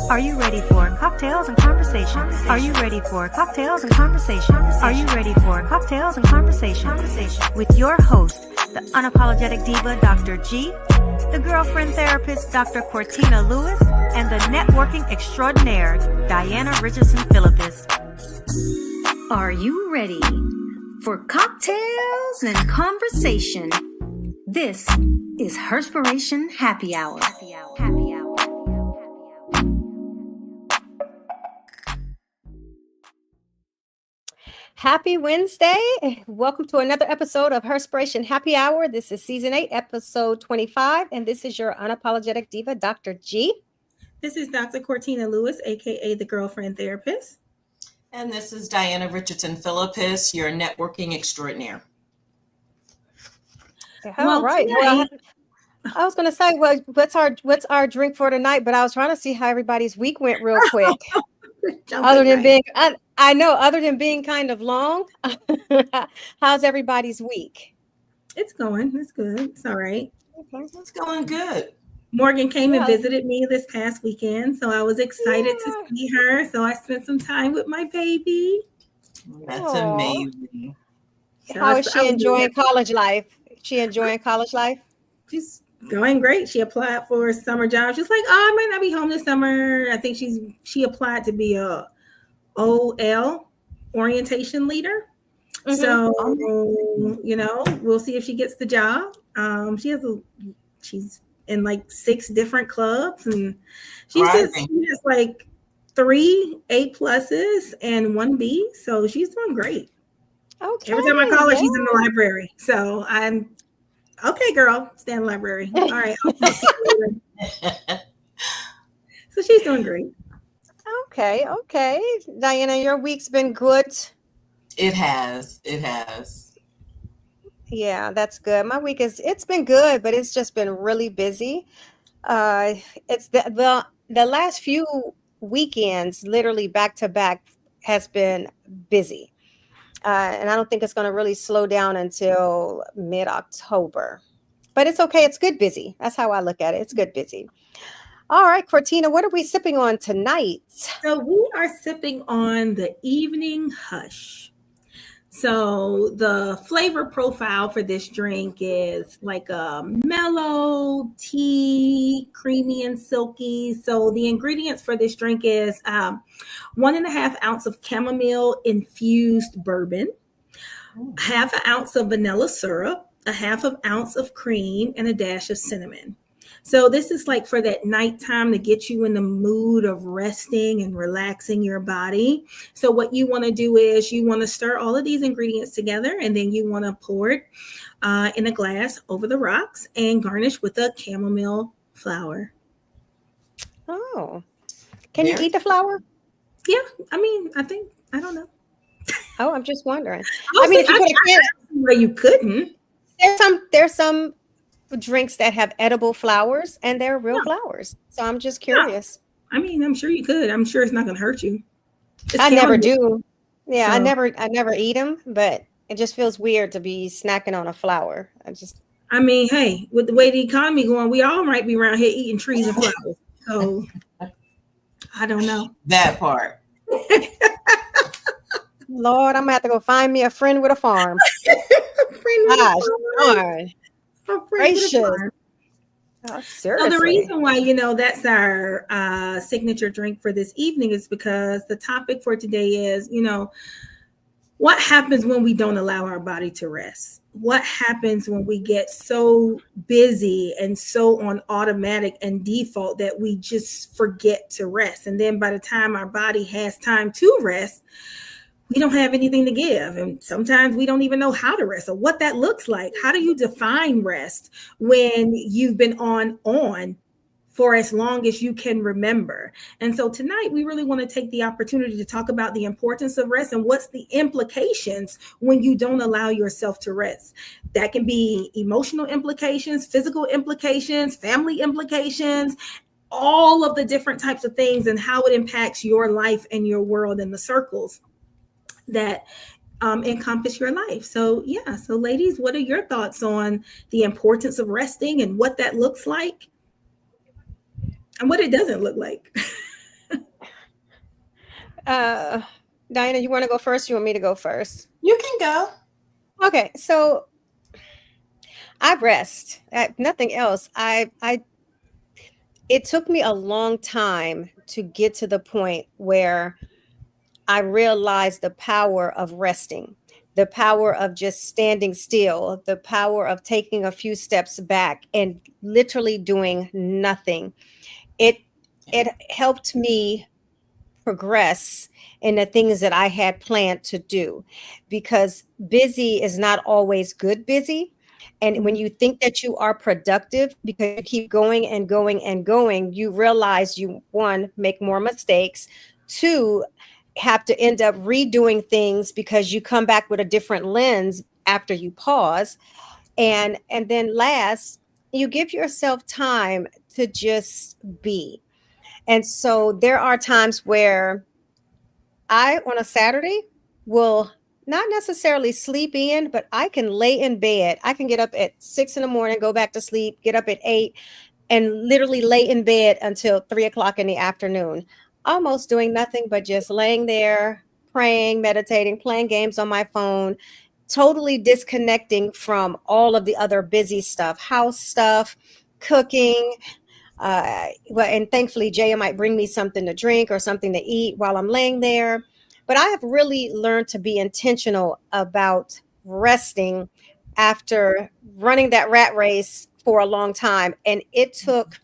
Are you ready for cocktails and conversations? Are you ready for cocktails and conversations? Are you ready for cocktails and conversations? With your host, the unapologetic diva, Dr. G, the girlfriend therapist, Dr. Cortina Lewis, and the networking extraordinaire, Diana Richardson Philippus. Are you ready for cocktails and conversation? This is Herspiration Happy Hour. Happy Wednesday. Welcome to another episode of Herspiration Happy Hour. This is season 8, episode 25, and this is your unapologetic diva, Dr. G. This is Dr. Cortina Lewis, aka the girlfriend therapist. And this is Diana Richardson Philippus, your networking extraordinaire. All right. Well, I was going to say, well, what's our drink for tonight? But I was trying to see how everybody's week went real quick. Other than being kind of long, how's everybody's week? It's going. It's good. It's all right. Okay. It's going good. Morgan came and visited me this past weekend, so I was excited to see her. So I spent some time with my baby. That's amazing. So how is she enjoying college life? She's going great. She applied for a summer job. She's like, I might not be home this summer. I think she applied to be a OL orientation leader. Mm-hmm. So, we'll see if she gets the job. She's in like 6 different clubs, and she has like 3 A+ and 1 B. So she's doing great. Okay. Every time I call her, she's in the library. So I'm okay, girl. Stay in the library. All right. So she's doing great. Okay. Diana, your week's been good. It has. Yeah, that's good. My week it's been good, but it's just been really busy. It's the last few weekends, literally back to back, has been busy. And I don't think it's going to really slow down until mid-October. But it's okay. It's good busy. That's how I look at it. It's good busy. All right, Cortina, what are we sipping on tonight? So we are sipping on the Evening Hush. So the flavor profile for this drink is like a mellow tea, creamy and silky. So the ingredients for this drink is 1.5 ounce of chamomile infused bourbon, 1/2 ounce of vanilla syrup, 1/2 ounce of cream, and a dash of cinnamon. So this is like for that nighttime to get you in the mood of resting and relaxing your body. So what you want to do is you want to stir all of these ingredients together, and then you want to pour it in a glass over the rocks and garnish with a chamomile flower. Oh, can you eat the flower? Yeah, I don't know. Oh, I'm just wondering. If you put a can where you couldn't. There's some drinks that have edible flowers, and they're real flowers. So I'm just curious. Yeah. I'm sure you could. I'm sure it's not going to hurt you. I never do. Yeah, so. I never eat them, but it just feels weird to be snacking on a flower. Hey, with the way the economy going, we all might be around here eating trees and flowers. So I don't know. That part. Lord, I'm gonna have to go find me a friend with a farm. Gracious. Oh, so the reason why, that's our signature drink for this evening is because the topic for today is, what happens when we don't allow our body to rest? What happens when we get so busy and so on automatic and default that we just forget to rest? And then by the time our body has time to rest, we don't have anything to give. And sometimes we don't even know how to rest or what that looks like. How do you define rest when you've been on for as long as you can remember? And so tonight we really want to take the opportunity to talk about the importance of rest and what's the implications when you don't allow yourself to rest. That can be emotional implications, physical implications, family implications, all of the different types of things and how it impacts your life and your world and the circles that encompass your life. So ladies, what are your thoughts on the importance of resting and what that looks like and what it doesn't look like? Uh, Diana, you want to go first? You want me to go first? You can go. Okay, so I rest. Nothing else. It took me a long time to get to the point where I realized the power of resting, the power of just standing still, the power of taking a few steps back and literally doing nothing. It it helped me progress in the things that I had planned to do, because busy is not always good busy. And when you think that you are productive because you keep going and going and going, you realize you, one, make more mistakes, two, have to end up redoing things because you come back with a different lens after you pause. And then last, you give yourself time to just be. And so there are times where I, on a Saturday, will not necessarily sleep in, but I can lay in bed. I can get up at 6 in the morning, go back to sleep, get up at 8, and literally lay in bed until 3 o'clock in the afternoon, almost doing nothing but just laying there, praying, meditating, playing games on my phone, totally disconnecting from all of the other busy stuff, house stuff, cooking, well, and thankfully Jaya might bring me something to drink or something to eat while I'm laying there. But I have really learned to be intentional about resting after running that rat race for a long time. And it took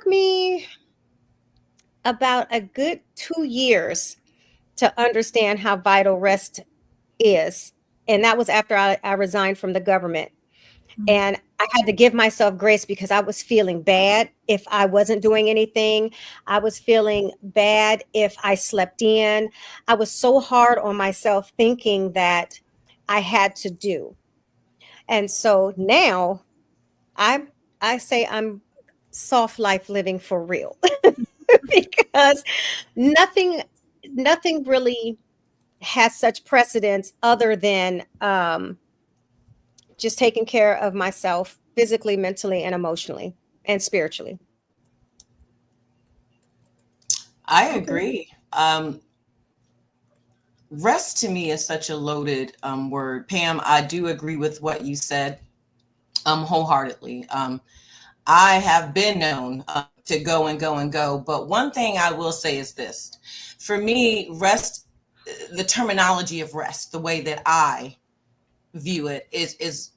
me about a good 2 years to understand how vital rest is. And that was after I resigned from the government. And I had to give myself grace because I was feeling bad if I wasn't doing anything. I was feeling bad if I slept in. I was so hard on myself thinking that I had to do. And so now I I say I'm soft life living for real because nothing nothing really has such precedence other than just taking care of myself physically, mentally, and emotionally and spiritually. I Okay. agree. Rest to me is such a loaded word. Pam, I do agree with what you said wholeheartedly. I have been known to go and go and go, but one thing I will say is this. For me, rest, the terminology of rest, the way that I view it is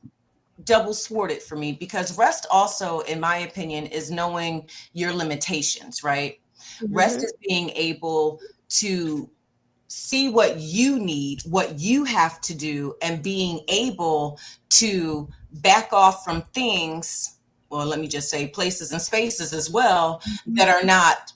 double sworded for me, because rest also, in my opinion, is knowing your limitations, right? Rest Mhm. is being able to see what you need, what you have to do, and being able to back off from things, well, let me just say places and spaces as well, that are not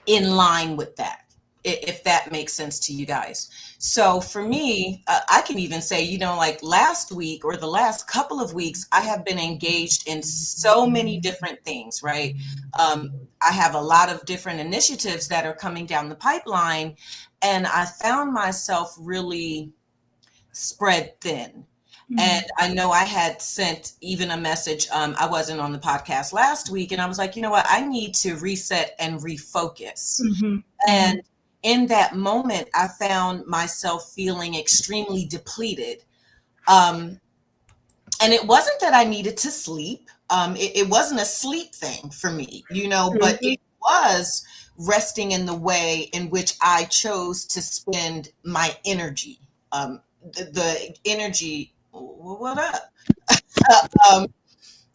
in line with that, if that makes sense to you guys. So for me, I can even say, like last week or the last couple of weeks, I have been engaged in so many different things, right? I have a lot of different initiatives that are coming down the pipeline, and I found myself really spread thin. And I know I had sent even a message. I wasn't on the podcast last week, and I was like, you know what? I need to reset and refocus. Mm-hmm. And in that moment, I found myself feeling extremely depleted. And it wasn't that I needed to sleep. It wasn't a sleep thing for me, but Mhm. it was resting in the way in which I chose to spend my energy. The energy, what up? um,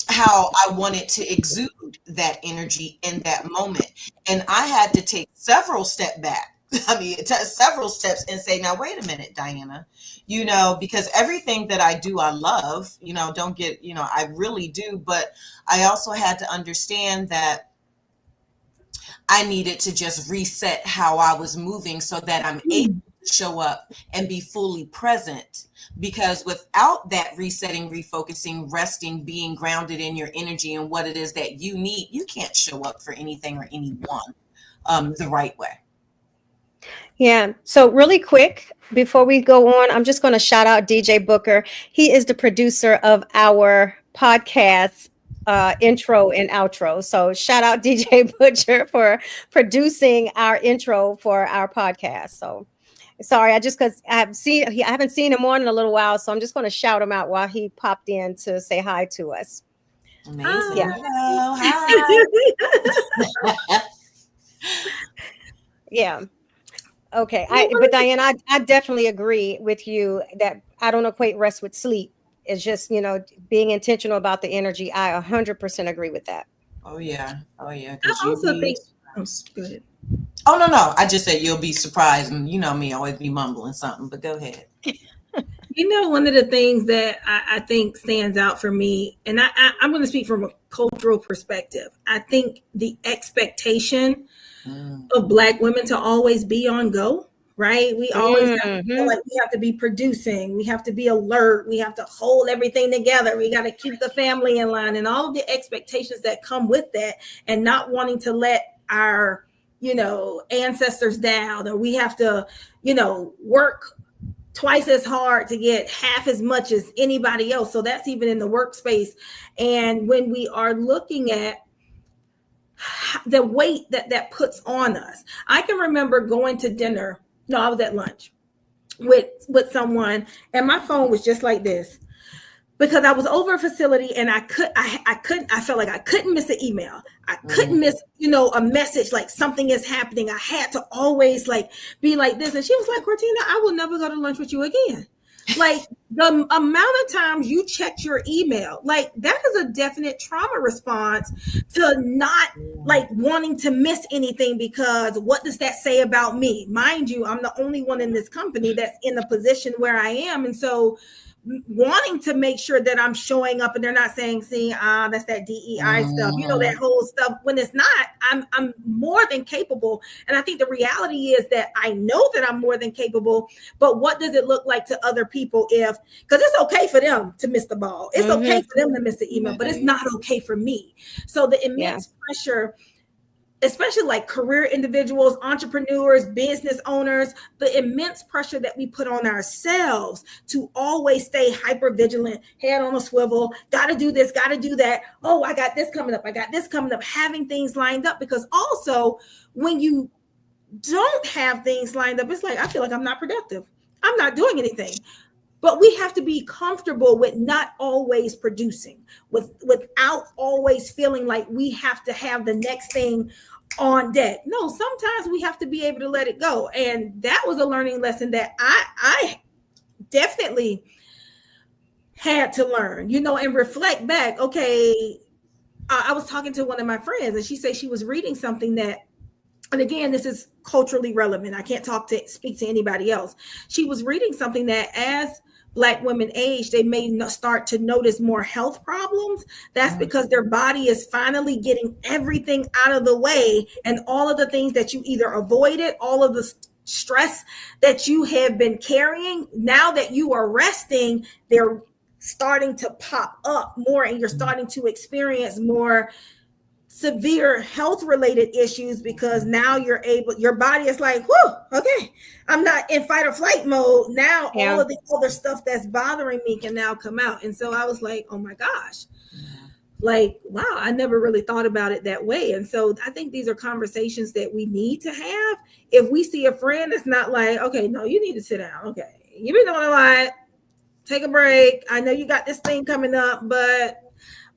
how I wanted to exude that energy in that moment. And I had to take several steps back. I mean, several steps and say, now, wait a minute, Diana, because everything that I do, I love, don't get, I really do. But I also had to understand that I needed to just reset how I was moving so that I'm able to show up and be fully present. Because without that resetting, refocusing, resting, being grounded in your energy and what it is that you need, you can't show up for anything or anyone the right way. Yeah. So really quick, before we go on, I'm just going to shout out DJ Booker. He is the producer of our podcast, intro and outro. So shout out DJ Butcher for producing our intro for our podcast. So sorry, because I haven't seen him on in a little while, so I'm just going to shout him out while he popped in to say hi to us. Amazing. Yeah. Hello. Hi. Yeah. Okay. But Diane, I definitely agree with you that I don't equate rest with sleep. It's just, being intentional about the energy. I 100% agree with that. Oh yeah. I also think. Oh, go ahead. Oh no. I just said you'll be surprised, and you know me, always be mumbling something. But go ahead. One of the things that I think stands out for me, and I'm going to speak from a cultural perspective. I think the expectation of Black women to always be on go, right? We always have to feel like we have to be producing, we have to be alert, we have to hold everything together, we got to keep the family in line, and all of the expectations that come with that, and not wanting to let our, ancestors down, or we have to, work twice as hard to get half as much as anybody else. So that's even in the workspace. And when we are looking at the weight that puts on us, I can remember going to dinner. No, I was at lunch with someone, and my phone was just like this, because I was over a facility, and I felt like I couldn't miss an email. I couldn't miss, a message, like something is happening. I had to always be like this. And she was like, Cortina, I will never go to lunch with you again. Like, the amount of times you checked your email, that is a definite trauma response to not wanting to miss anything, because what does that say about me? Mind you, I'm the only one in this company that's in the position where I am. And so wanting to make sure that I'm showing up, and they're not saying, see, that's that DEI stuff, that whole stuff, when it's not. I'm more than capable. And I think the reality is that I know that I'm more than capable, but what does it look like to other people? Because it's okay for them to miss the ball. It's okay for them to miss the email, but it's not okay for me. So the immense pressure, especially career individuals, entrepreneurs, business owners, the immense pressure that we put on ourselves to always stay hyper vigilant, head on a swivel, got to do this, got to do that. Oh, I got this coming up. Having things lined up, because also when you don't have things lined up, it's I feel like I'm not productive. I'm not doing anything. But we have to be comfortable with not always producing, without always feeling like we have to have the next thing on deck. No, sometimes we have to be able to let it go. And that was a learning lesson that I definitely had to learn, and reflect back. Okay, I was talking to one of my friends, and she said she was reading something that, and again, this is culturally relevant, I can't speak to anybody else. She was reading something that as Black women age, they may start to notice more health problems. That's because their body is finally getting everything out of the way, and all of the things that you either avoided, all of the stress that you have been carrying, now that you are resting, they're starting to pop up more, and you're starting to experience more severe health related issues, because now your body is like, whoo, okay, I'm not in fight or flight mode now. All of the other stuff that's bothering me can now come out. And so I was like, oh my gosh, wow, I never really thought about it that way. And so I think these are conversations that we need to have. If we see a friend that's not like, okay, no, you need to sit down. Okay, you've been doing a lot, take a break. I know you got this thing coming up, but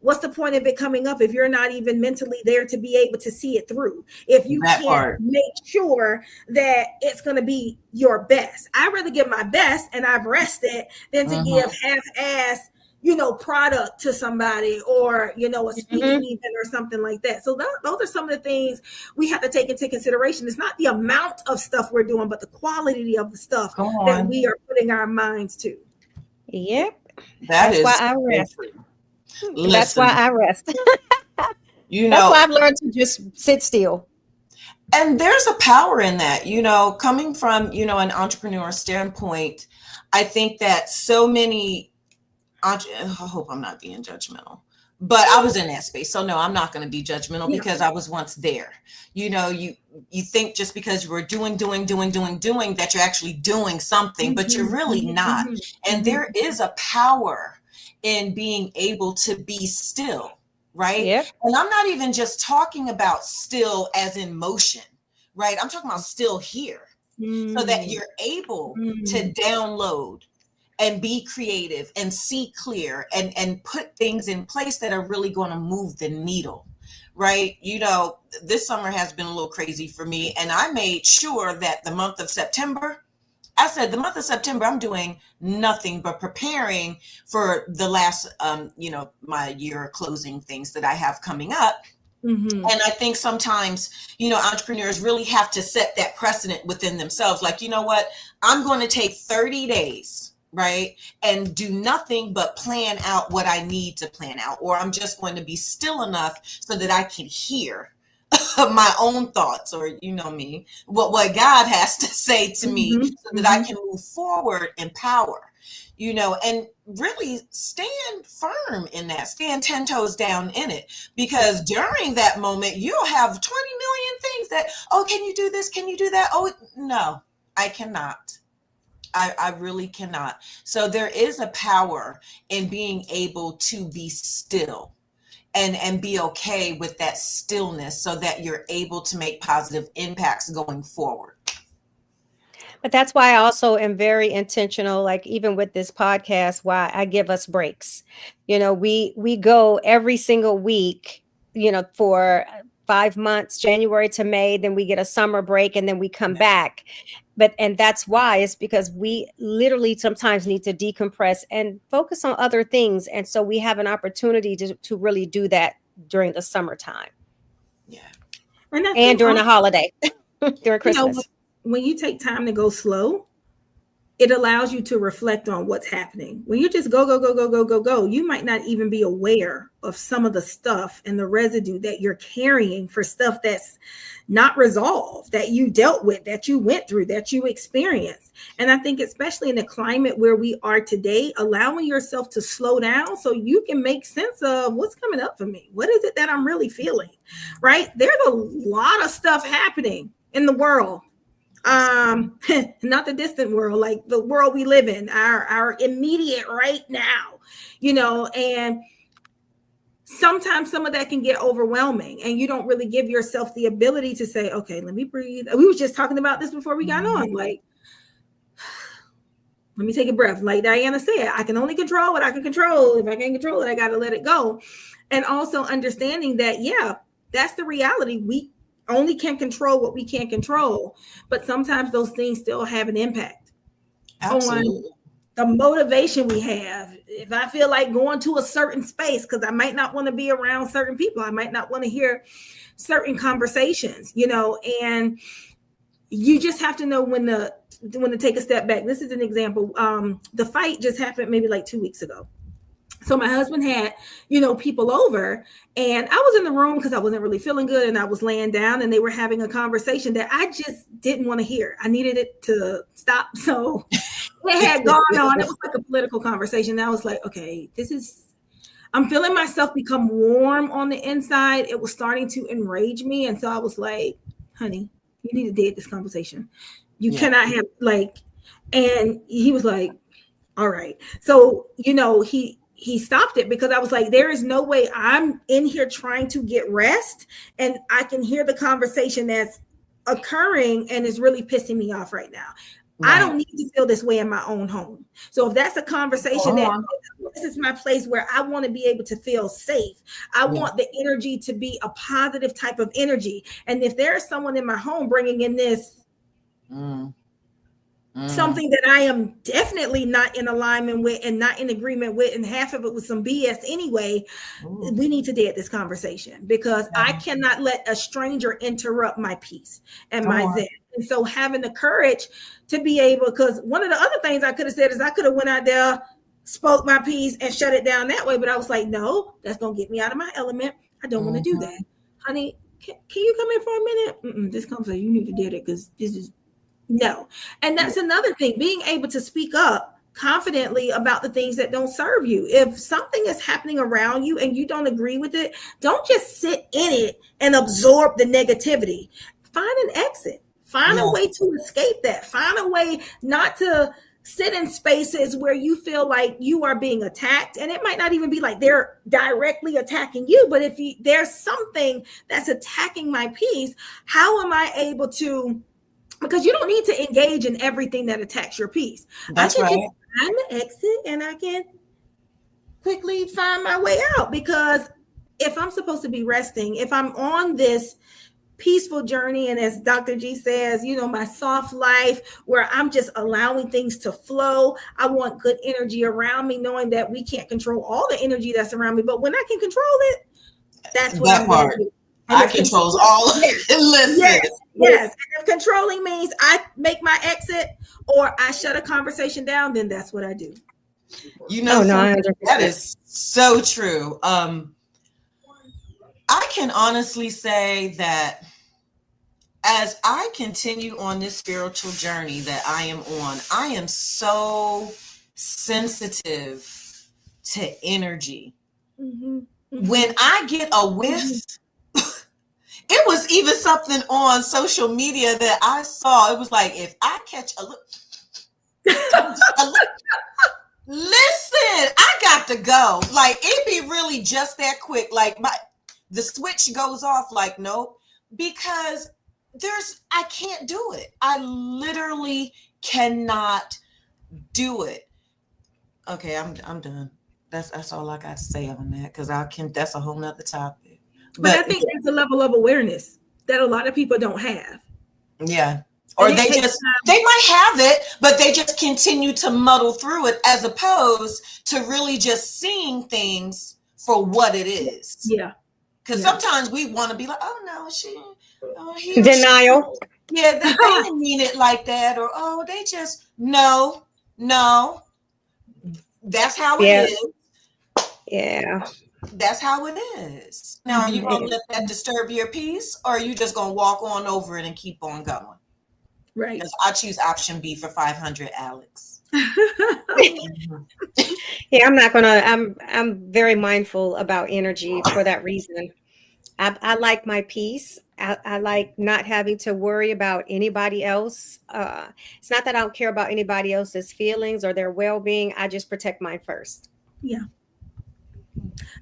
what's the point of it coming up if you're not even mentally there to be able to see it through? If you can't make sure that it's going to be your best. I'd rather give my best and I've rested than to give half-ass, product to somebody, or, a speaking event or something like that. So those are some of the things we have to take into consideration. It's not the amount of stuff we're doing, but the quality of the stuff that we are putting our minds to. Yep. That's why I rest. Listen, that's why I rest. That's why I've learned to just sit still. And there's a power in that, coming from, an entrepreneur standpoint. I think that so many, I hope I'm not being judgmental, but I was in that space. So no, I'm not going to be judgmental because I was once there. You think just because you were doing that you're actually doing something, but you're really not. And there is a power in being able to be still right? Yep. And I'm not even just talking about still as in motion, right? I'm talking about still here, so that you're able to download and be creative and see clear and put things in place that are really going to move the needle, right? You know, this summer has been a little crazy for me, and I made sure that the month of September, I said the month of September, I'm doing nothing but preparing for the last, my year closing things that I have coming up. And I think sometimes, entrepreneurs really have to set that precedent within themselves. Like, you know what, I'm going to take 30 days, right, and do nothing but plan out what I need to plan out, or I'm just going to be still enough so that I can hear my own thoughts, or me, what God has to say to me, so that I can move forward in power, and really stand firm in that, stand 10 toes down in it, because during that moment you'll have 20 million things that, oh, can you do this? Can you do that? Oh, no, I cannot. I really cannot. So there is a power in being able to be still and be okay with that stillness, so that you're able to make positive impacts going forward. But that's why I also am very intentional, like even with this podcast, why I give us breaks. We go every single week, for 5 months, January to May, then we get a summer break and then we come back. And that's why, it's because we literally sometimes need to decompress and focus on other things. And so we have an opportunity to really do that during the summertime. Yeah. And during the holiday, during Christmas. When you take time to go slow, it allows you to reflect on what's happening. When you just go, you might not even be aware of some of the stuff and the residue that you're carrying for stuff that's not resolved, that you dealt with, that you went through, that you experienced. And I think especially in the climate where we are today, allowing yourself to slow down so you can make sense of what's coming up for me. What is it that I'm really feeling, right? There's a lot of stuff happening in the world. Not the distant world, like the world we live in, our immediate right now, and sometimes some of that can get overwhelming and you don't really give yourself the ability to say, okay, let me breathe. We were just talking about this before we got on, like, let me take a breath. Like Diana said, I can only control what I can control. If I can't control it, I got to let it go. And also understanding that, yeah, that's the reality. We only can control what we can't control, but sometimes those things still have an impact. Absolutely. On the motivation we have. If I feel like going to a certain space, because I might not want to be around certain people, I might not want to hear certain conversations, and you just have to know when to take a step back. This is an example. The fight just happened maybe like 2 weeks ago. So my husband had, people over, and I was in the room because I wasn't really feeling good, and I was laying down, and they were having a conversation that I just didn't want to hear. I needed it to stop. So it had gone on. It was like a political conversation. And I was like, okay, I'm feeling myself become warm on the inside. It was starting to enrage me. And so I was like, honey, you need to dead this conversation. You cannot have and he was like, all right. So, he stopped it, because I was like, there is no way I'm in here trying to get rest and I can hear the conversation that's occurring and is really pissing me off right now. Right. I don't need to feel this way in my own home. So if that's a conversation this is my place where I want to be able to feel safe. I want the energy to be a positive type of energy. And if there's someone in my home bringing in this something that I am definitely not in alignment with and not in agreement with, and half of it was some BS anyway, we need to dead this conversation, because I cannot let a stranger interrupt my peace and my zen. And so having the courage to be able, because one of the other things I could have said is I could have went out there, spoke my piece and shut it down that way. But I was like, no, that's going to get me out of my element. I don't want to do that. Honey, can you come in for a minute? This conversation, you need to dead it, because this is no. And that's another thing, being able to speak up confidently about the things that don't serve you. If something is happening around you and you don't agree with it, don't just sit in it and absorb the negativity. Find an exit. Find a way to escape that. Find a way not to sit in spaces where you feel like you are being attacked, and it might not even be like they're directly attacking you, but if there's something that's attacking my peace, how am I able to, because you don't need to engage in everything that attacks your peace. That's right. Just find the exit, and I can quickly find my way out, because if I'm supposed to be resting, if I'm on this peaceful journey, and as Dr. G says, my soft life where I'm just allowing things to flow, I want good energy around me, knowing that we can't control all the energy that's around me, but when I can control it, that's what I'm going to do. I controls all of it. Listen. Yes. And if controlling means I make my exit or I shut a conversation down, then that's what I do. That is so true. I can honestly say that as I continue on this spiritual journey that I am on, I am so sensitive to energy. Mm-hmm. Mm-hmm. When I get a whiff, it was even something on social media that I saw. It was like, if I catch a look, listen, I got to go. Like, it be really just that quick. Like the switch goes off like, nope, because I can't do it. I literally cannot do it. Okay, I'm done. That's all I got to say on that, because that's a whole nother topic. But I think there's a level of awareness that a lot of people don't have. Yeah. Or they might have it, but they just continue to muddle through it, as opposed to really just seeing things for what it is. Yeah. Because sometimes we want to be like, oh no, denial. They didn't mean it like that, or they just no. That's how it is. Yeah. That's how it is. Now, are you gonna let that disturb your peace, or are you just gonna walk on over it and keep on going? Right. Because I choose option B for 500, Alex. Yeah, I'm very mindful about energy for that reason. I like my peace. I like not having to worry about anybody else. It's not that I don't care about anybody else's feelings or their well-being. I just protect mine first. Yeah.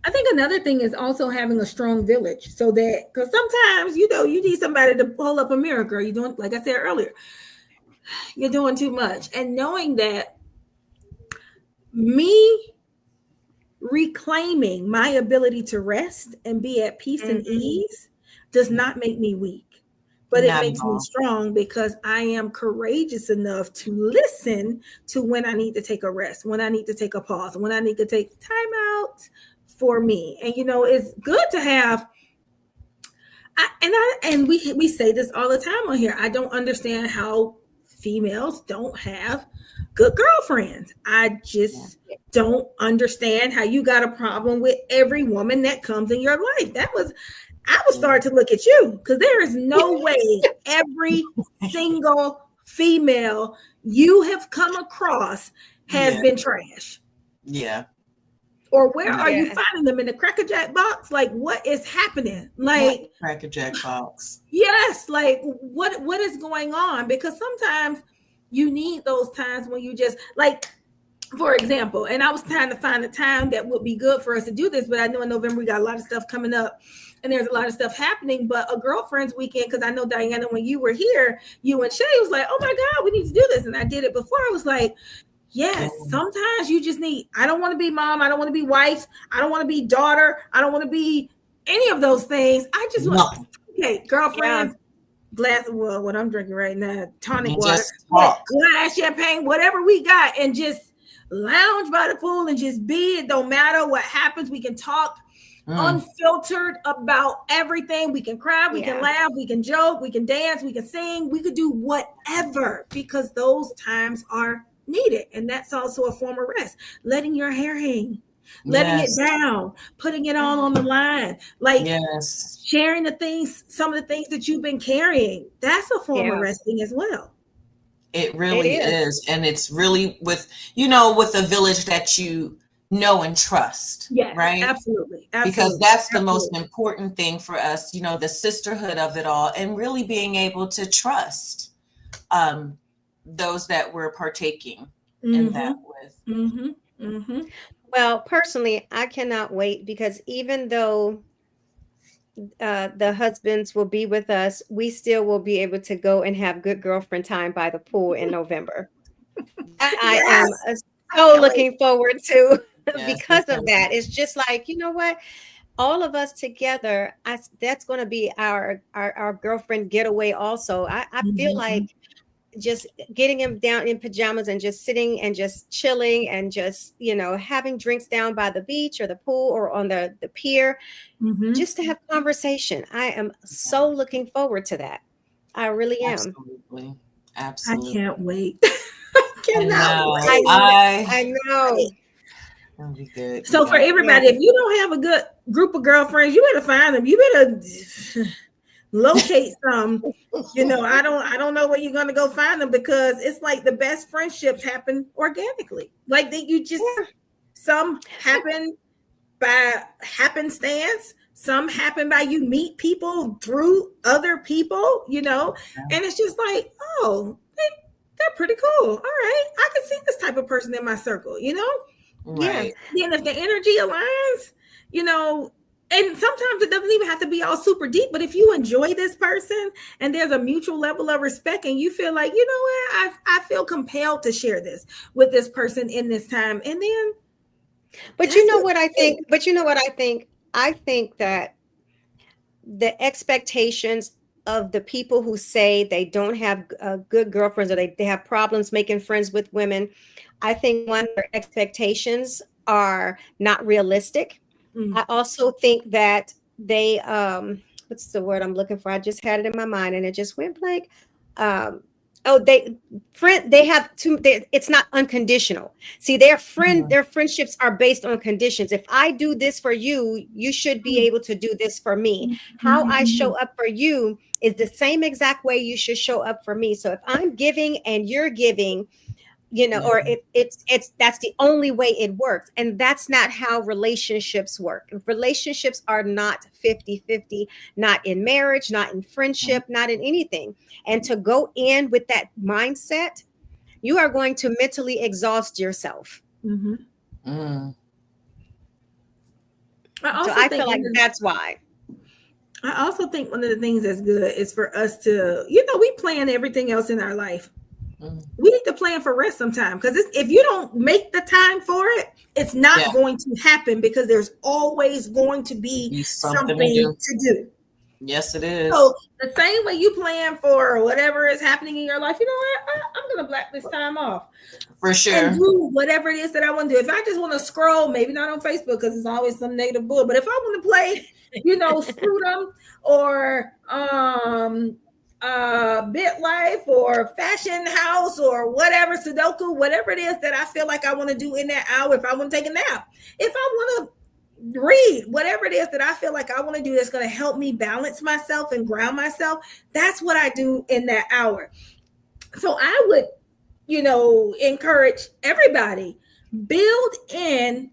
I think another thing is also having a strong village, so that, because sometimes, you need somebody to hold up a mirror, girl. You're doing, like I said earlier, you're doing too much. And knowing that me reclaiming my ability to rest and be at peace and ease does not make me weak, but it makes me strong, because I am courageous enough to listen to when I need to take a rest, when I need to take a pause, when I need to take time out for me. And it's good to have, and we say this all the time on here, I don't understand how females don't have good girlfriends. I just don't understand how you got a problem with every woman that comes in your life. I would start to look at you, because there is no way every single female you have come across has been trash. Yeah. Or where are you finding them, in the Cracker Jack box? Like, what is happening? Like, Cracker Jack box. Yes. Like, what is going on? Because sometimes you need those times when you just, like, for example, and I was trying to find a time that would be good for us to do this, but I know in November we got a lot of stuff coming up and there's a lot of stuff happening. But a girlfriend's weekend, because I know, Diana, when you were here, you and Shay was like, oh my God, we need to do this. And I did it before. I was like, yes, sometimes you just need, I don't want to be mom, I don't want to be wife, I don't want to be daughter, I don't want to be any of those things. I just want, okay, girlfriend, glass of what I'm drinking right now, tonic water, glass champagne, whatever we got, and just lounge by the pool and just be. It don't matter what happens. We can talk unfiltered about everything. We can cry, we can laugh, we can joke, we can dance, we can sing, we could do whatever, because those times are needed. And that's also a form of rest. Letting your hair hang, letting it down, putting it all on the line, like sharing the things, some of the things that you've been carrying. That's a form of resting as well. It really is. And it's really with a village that you know and trust. Yeah, right. Absolutely. Because that's the most important thing for us, the sisterhood of it all, and really being able to trust those that we're partaking in that with. Well, personally, I cannot wait because even though the husbands will be with us, we still will be able to go and have good girlfriend time by the pool in November. I am Yes. so looking forward to Yes, because me of too. that. It's just like, you know what? All of us together, that's going to be our girlfriend getaway also. I feel like just getting him down in pajamas and just sitting and just chilling and just, having drinks down by the beach or the pool or on the pier, just to have conversation. I am so looking forward to that. I really am. Absolutely. I Absolutely. can't wait. I I cannot know. I wait. I know. It'll be good. So for Yeah. everybody, if you don't have a good group of girlfriends, you better find them. You better locate some. I don't know where you're gonna go find them, because it's like the best friendships happen organically. Like that, you just some happen by happenstance, some happen by you meet people through other people, and it's just like, oh, they're pretty cool. All right, I can see this type of person in my circle, Right. Then if the energy aligns, and sometimes it doesn't even have to be all super deep, but if you enjoy this person and there's a mutual level of respect and you feel like, I feel compelled to share this with this person in this time. And then But you know what I think? I think that the expectations of the people who say they don't have good girlfriends, or they have problems making friends with women, I think one of their expectations are not realistic. I also think that they what's the word I'm looking for? I just had it in my mind and it just went blank. They have to, it's not unconditional. See, their friendships are based on conditions. If I do this for you, you should be able to do this for me. How I show up for you is the same exact way you should show up for me. So if I'm giving and you're giving, or it's that's the only way it works. And that's not how relationships work. Relationships are not 50-50, not in marriage, not in friendship, not in anything. And to go in with that mindset, you are going to mentally exhaust yourself. Mm. I feel like that's why. I also think one of the things that's good is for us to, we plan everything else in our life. We need to plan for rest sometime, because if you don't make the time for it, it's not going to happen, because there's always going to be something to do. Yes, it is. So the same way you plan for whatever is happening in your life, you know what? I'm going to block this time off. For sure. And do whatever it is that I want to do. If I just want to scroll, maybe not on Facebook because it's always some negative bull, but if I want to play, Screwdom or BitLife or Fashion House or whatever, Sudoku, whatever it is that I feel like I want to do in that hour, if I want to take a nap, if I want to read, whatever it is that I feel like I want to do that's going to help me balance myself and ground myself, that's what I do in that hour. So I would, encourage everybody, build in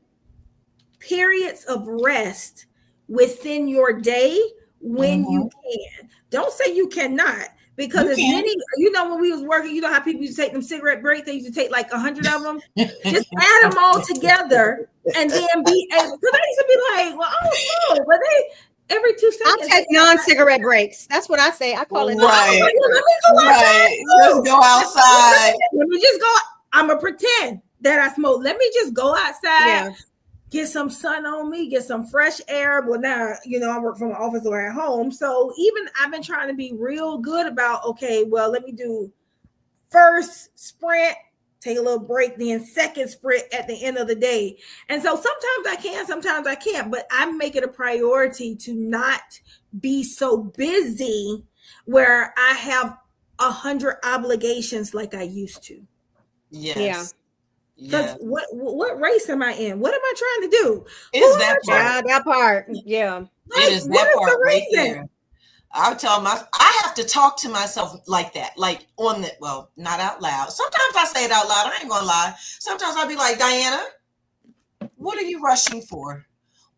periods of rest within your day when you can. Don't say you cannot, because as many, when we was working, how people used to take them cigarette breaks, they used to take like 100 of them. Just add them all together and then be able, because I used to be like, well, I don't know, but they every 2 seconds. I'll take non-cigarette breaks. That's what I say. I call it right. Let me go outside. Just go outside. Let me just go. I'm gonna pretend that I smoke. Let me just go outside. Get some sun on me, get some fresh air. Well, now, I work from an office or at home. So even I've been trying to be real good about, okay, well, let me do first sprint, take a little break, then second sprint at the end of the day. And so sometimes I can, sometimes I can't, but I make it a priority to not be so busy where I have 100 obligations like I used to. Yes. Yeah. Because what race am I in? What am I trying to do? Is that part? Yeah, that part. Yeah. It is that part right there. I would tell I have to talk to myself like that, like not out loud. Sometimes I say it out loud. I ain't gonna lie. Sometimes I'll be like, Diana, what are you rushing for?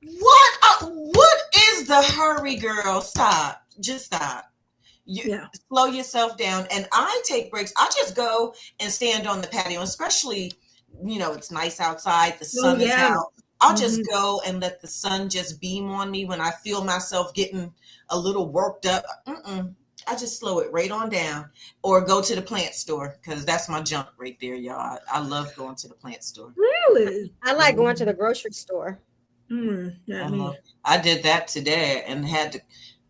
What is the hurry, girl? Stop. Just stop. You slow yourself down. And I take breaks. I just go and stand on the patio, especially, it's nice outside. The sun is out. I'll just go and let the sun just beam on me when I feel myself getting a little worked up. I just slow it right on down, or go to the plant store, because that's my junk right there, y'all. I love going to the plant store. Really? I like going to the grocery store. I did that today and had to.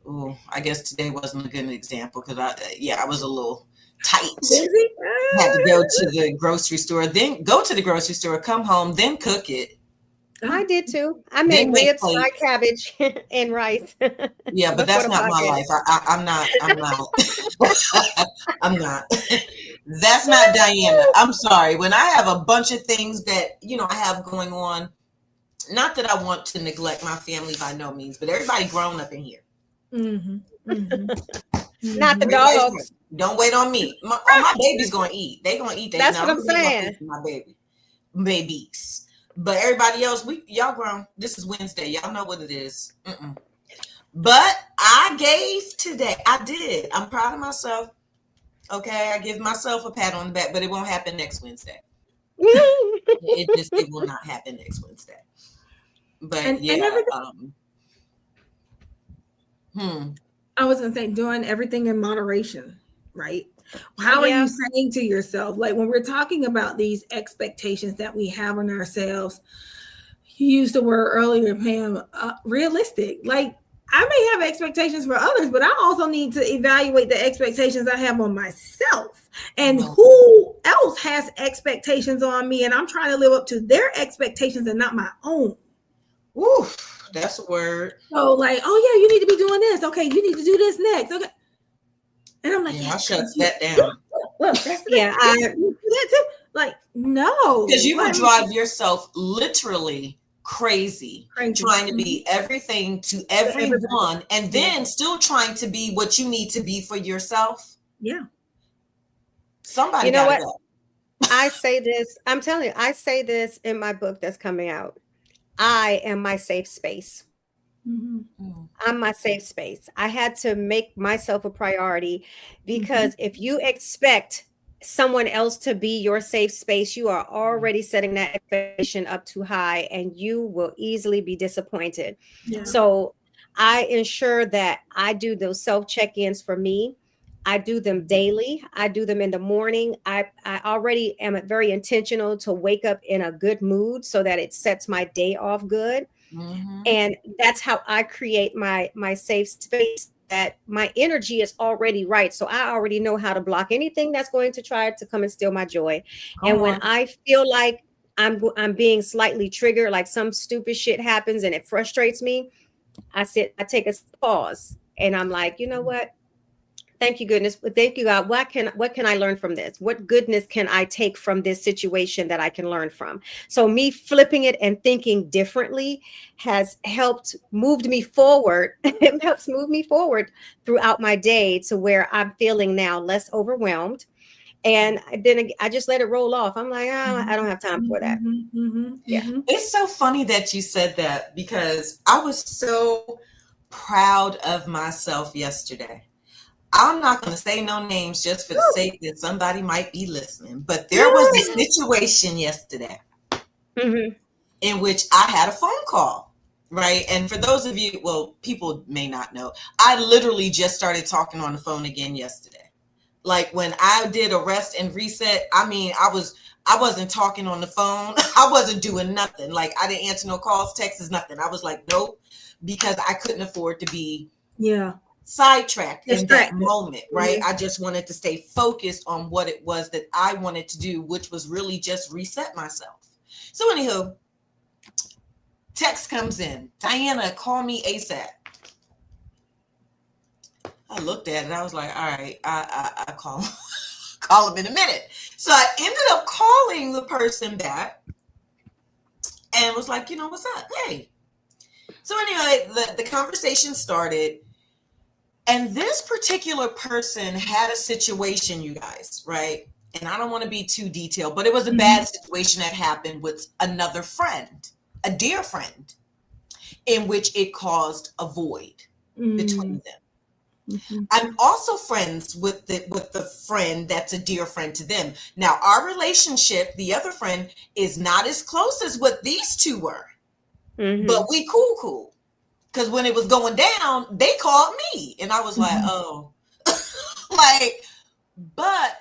Oh, I guess today wasn't a good example because I was a little tight. Had to go to the grocery store, then go to the grocery store, come home, then cook it. I did too. I made ribs, fried cabbage, and rice. Yeah, but that's not my life. I'm not. I'm not. That's not Diana. I'm sorry. When I have a bunch of things that, I have going on, not that I want to neglect my family by no means, but everybody grown up in here. Not the dogs. Don't wait on me. My baby's going to eat. They're going to eat. That's what I'm saying. My babies. But everybody else, y'all grown. This is Wednesday. Y'all know what it is. But I gave today. I did. I'm proud of myself. Okay, I give myself a pat on the back, but it won't happen next Wednesday. It will not happen next Wednesday. But I was gonna say, doing everything in moderation, right? How are you saying to yourself, like when we're talking about these expectations that we have on ourselves? You used the word earlier, Pam, realistic. Like, I may have expectations for others, but I also need to evaluate the expectations I have on myself, and who else has expectations on me, and I'm trying to live up to their expectations and not my own. Oof, that's a word. So like, oh yeah, you need to be doing this. Okay, you need to do this next. Okay. And I'm like, I shut that down. Well, that's I do that too. Like, no. Because you will drive yourself literally crazy trying to be everything to everyone, and then still trying to be what you need to be for yourself. Yeah. Somebody, you know what? I say this, I'm telling you, I say this in my book that's coming out. I am my safe space. I'm my safe space. I had to make myself a priority, because if you expect someone else to be your safe space, you are already setting that expectation up too high, and you will easily be disappointed. So I ensure that I do those self check-ins for me. I do them daily. I do them in the morning. I already am very intentional to wake up in a good mood so that it sets my day off good. And that's how I create my safe space, that my energy is already right. So I already know how to block anything that's going to try to come and steal my joy. When I feel like I'm being slightly triggered, like some stupid shit happens and it frustrates me, I take a pause, and I'm like, you know what? Thank you, goodness. Thank you, God. What can I learn from this? What goodness can I take from this situation that I can learn from? So me flipping it and thinking differently has moved me forward. It helps move me forward throughout my day to where I'm feeling now less overwhelmed. And then I just let it roll off. I'm like, I don't have time for that. Yeah. It's so funny that you said that, because I was so proud of myself yesterday. I'm not going to say no names just for the sake that somebody might be listening, but there was a situation yesterday in which I had a phone call, right? And for those of you, well, people may not know, I literally just started talking on the phone again yesterday. Like when I did a rest and reset, I mean, I wasn't talking on the phone. I wasn't doing nothing. Like I didn't answer no calls, texts, nothing. I was like, nope, because I couldn't afford to be sidetracked in that moment, right? I just wanted to stay focused on what it was that I wanted to do, which was really just reset myself. So anywho, text comes in, Diana, call me ASAP. I looked at it, I was like, all right, I call him in a minute. So I ended up calling the person back and was like, what's up? Hey. So anyway, the conversation started. And this particular person had a situation, you guys, right? And I don't want to be too detailed, but it was a bad situation that happened with another friend, a dear friend, in which it caused a void between them. I'm also friends with the friend that's a dear friend to them. Now, our relationship, the other friend, is not as close as what these two were, but we cool. Because when it was going down, they called me, and I was like, oh, like, but.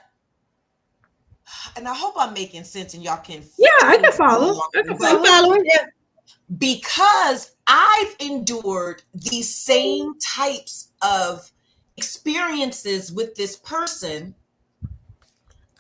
And I hope I'm making sense, and y'all can. Yeah, I can follow. I'm following. Yeah. Because I've endured these same types of experiences with this person,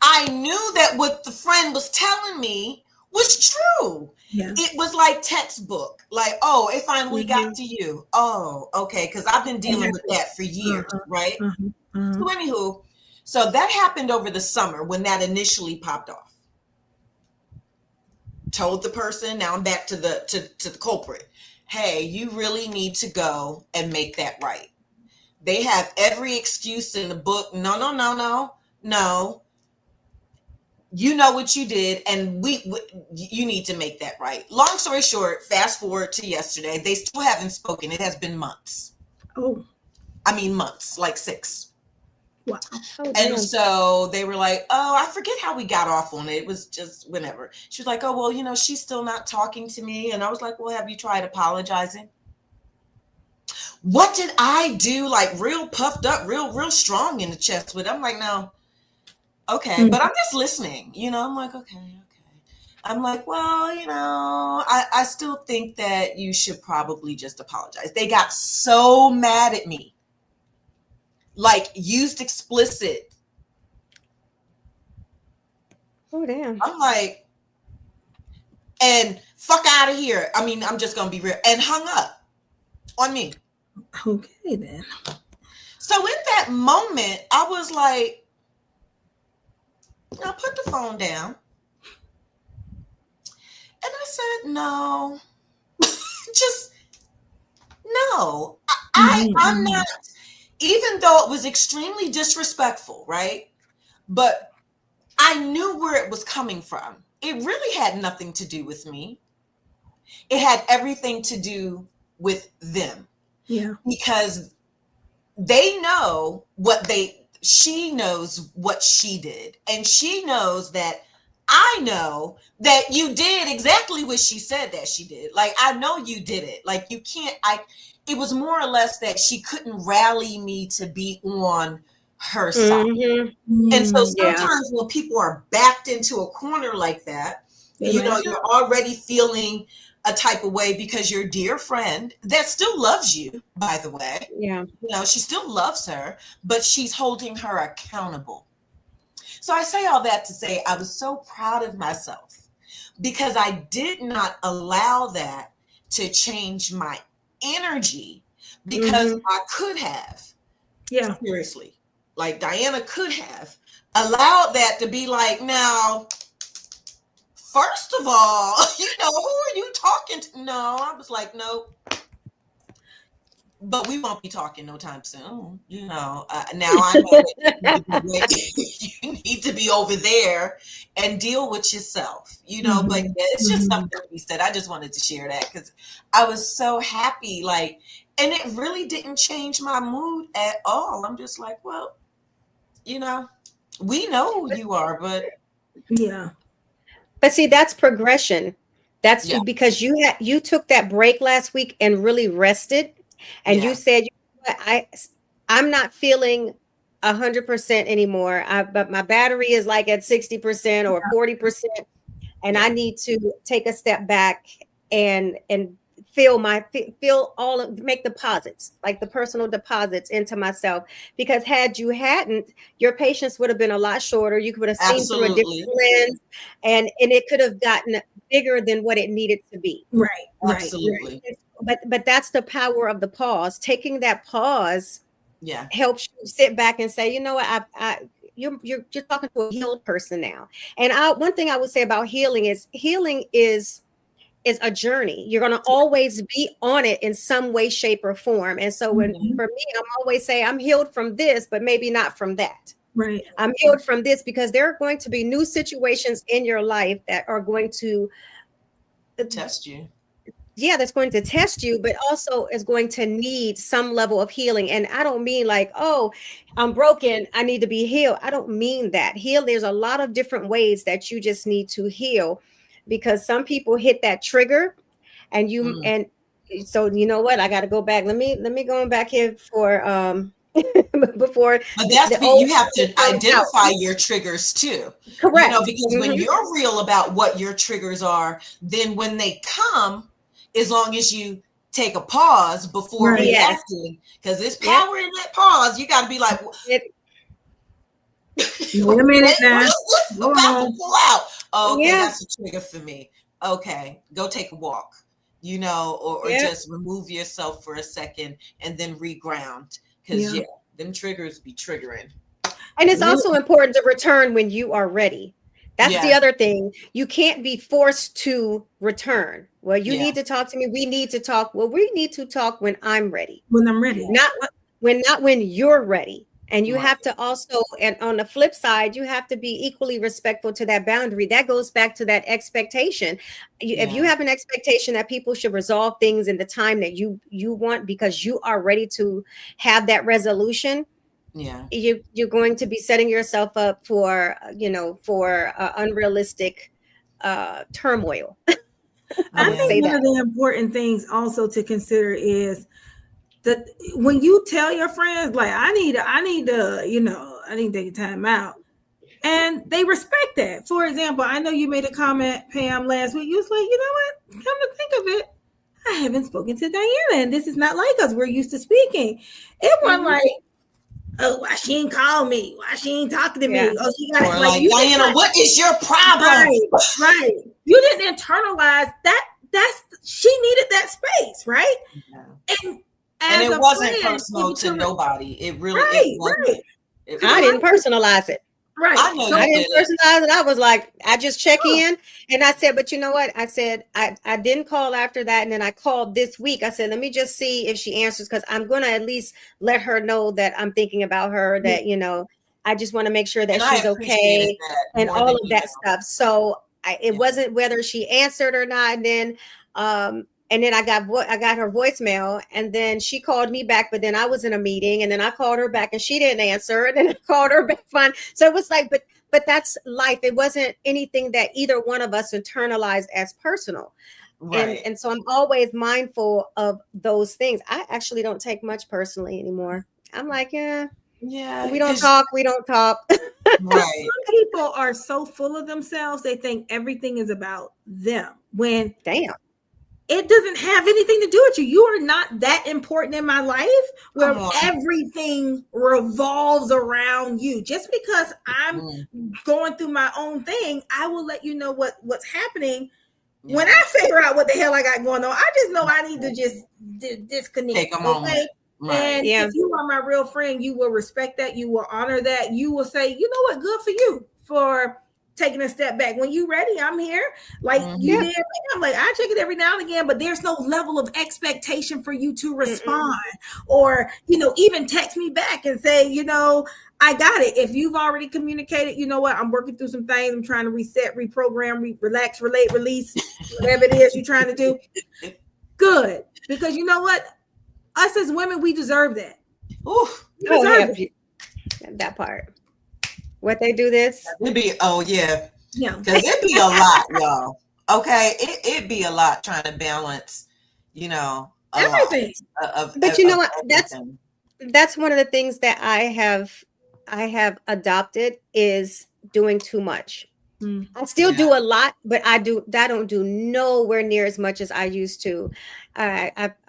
I knew that what the friend was telling me was true. Yeah. It was like textbook. Like, oh, it finally got to you. Oh, okay. Because I've been dealing with that for years, right? So anywho, so that happened over the summer when that initially popped off. Told the person, now I'm back to the culprit. Hey, you really need to go and make that right. They have every excuse in the book. No. You know what you did, and you need to make that right. Long story short, fast forward to yesterday. They still haven't spoken. It has been months. Oh. I mean months, like 6. Wow. And so they were like, oh, I forget how we got off on it. It was just whenever. She was like, oh, well, she's still not talking to me. And I was like, well, have you tried apologizing? What did I do? Like real puffed up, real strong in the chest with. I'm like, no. Okay. But I'm just listening. I'm like, okay. I'm like, well, I still think that you should probably just apologize. They got so mad at me. Like used explicit. Oh, damn. I'm like, and fuck out of here. I mean, I'm just going to be real. And hung up on me. Okay, then. So in that moment, I was like, I put the phone down. And I said, no. Just, no. I'm not, even though it was extremely disrespectful, right? But I knew where it was coming from. It really had nothing to do with me. It had everything to do with them. Yeah. Because she knows what she did. And she knows that I know that you did exactly what she said that she did. Like, I know you did it. Like, you can't, it was more or less that she couldn't rally me to be on her side. And so sometimes when people are backed into a corner like that, you're already feeling a type of way because your dear friend that still loves you, by the way. Yeah. She still loves her, but she's holding her accountable. So I say all that to say I was so proud of myself because I did not allow that to change my energy because I could have. Yeah. Seriously. Like Diana could have allowed that to be like, now, first of all, who are you talking to? No, I was like, nope. But we won't be talking no time soon. Now I know that you need to be over there and deal with yourself, but it's just something we said. I just wanted to share that because I was so happy. Like, and it really didn't change my mood at all. I'm just like, well, we know who you are, but yeah. But see, that's progression. That's because you took that break last week and really rested, and you said, I'm not feeling 100% anymore. But my battery is like at 60% or 40%, and I need to take a step back and make deposits, like the personal deposits into myself, because had you hadn't, your patience would have been a lot shorter. You could have seen through a different lens, and it could have gotten bigger than what it needed to be. Right. Absolutely. But that's the power of the pause. Taking that pause helps you sit back and say, you know what, you're talking to a healed person now. And one thing I would say about healing is a journey. You're going to always be on it in some way, shape, or form. And so for me, I'm always saying I'm healed from this, but maybe not from that. Right. I'm healed from this because there are going to be new situations in your life that are going to test you. that's going to test you, but also is going to need some level of healing. And I don't mean like, oh, I'm broken, I need to be healed. I don't mean that. There's a lot of different ways that you just need to heal, because some people hit that trigger and and so you know what? I got to go back. Let me go back here for before. But you have to identify your triggers too. Correct. Because when you're real about what your triggers are, then when they come, as long as you take a pause before reacting, because there's power in that pause. You got to be like, wait a minute now. What's about to pull out? Oh, okay, that's a trigger for me. Okay, go take a walk, or just remove yourself for a second and then reground. Because them triggers be triggering. And it's also important to return when you are ready. That's the other thing. You can't be forced to return. Well, you need to talk to me. We need to talk. Well, we need to talk when I'm ready. When I'm ready. Not when you're ready. And you have to also, and on the flip side, you have to be equally respectful to that boundary. That goes back to that expectation. If you have an expectation that people should resolve things in the time that you want, because you are ready to have that resolution, you're going to be setting yourself up for unrealistic turmoil. I think one of the important things also to consider is that when you tell your friends, like, I need to take a time out, and they respect that. For example, I know you made a comment, Pam, last week. You was like, you know what? Come to think of it, I haven't spoken to Diana, and this is not like us. We're used to speaking. It wasn't like, oh, why she ain't call me? Why she ain't talking to me? Oh, she got like Diana, what is your problem? Right. You didn't internalize that. She needed that space, right? Yeah. And it wasn't personal to nobody. It really right. I didn't personalize it. Right. I didn't personalize it. I was like, I just check in, and I said, but you know what? I said, I didn't call after that. And then I called this week. I said, let me just see if she answers, because I'm going to at least let her know that I'm thinking about her, that, I just want to make sure that she's okay and all of that stuff. So it wasn't whether she answered or not. And then I got her voicemail, and then she called me back, but then I was in a meeting, and then I called her back and she didn't answer, and then I called her back fine. So it was like, but that's life. It wasn't anything that either one of us internalized as personal. Right. And so I'm always mindful of those things. I actually don't take much personally anymore. I'm like, we don't talk. Right. Some people are so full of themselves, they think everything is about them. When it doesn't have anything to do with you. You are not that important in my life where everything revolves around you. Just because I'm going through my own thing, I will let you know what's happening. Yeah. When I figure out what the hell I got going on, I just know I need to just disconnect. Take a moment. Right. And if you are my real friend, you will respect that. You will honor that. You will say, you know what, good for you for taking a step back. When you ready, I'm here. Like you did. I'm like, I check it every now and again, but there's no level of expectation for you to respond or, even text me back and say, I got it. If you've already communicated, you know what, I'm working through some things. I'm trying to reset, reprogram, relax, relate, release, whatever it is you're trying to do. Good. Because you know what? Us as women, we deserve that. Ooh, we deserve it. That part. What they do this? It'd be, because it'd be a lot, y'all. Okay, it'd be a lot trying to balance, everything. But you know what? That's one of the things that I have adopted is doing too much. I still do a lot, but I don't do nowhere near as much as I used to.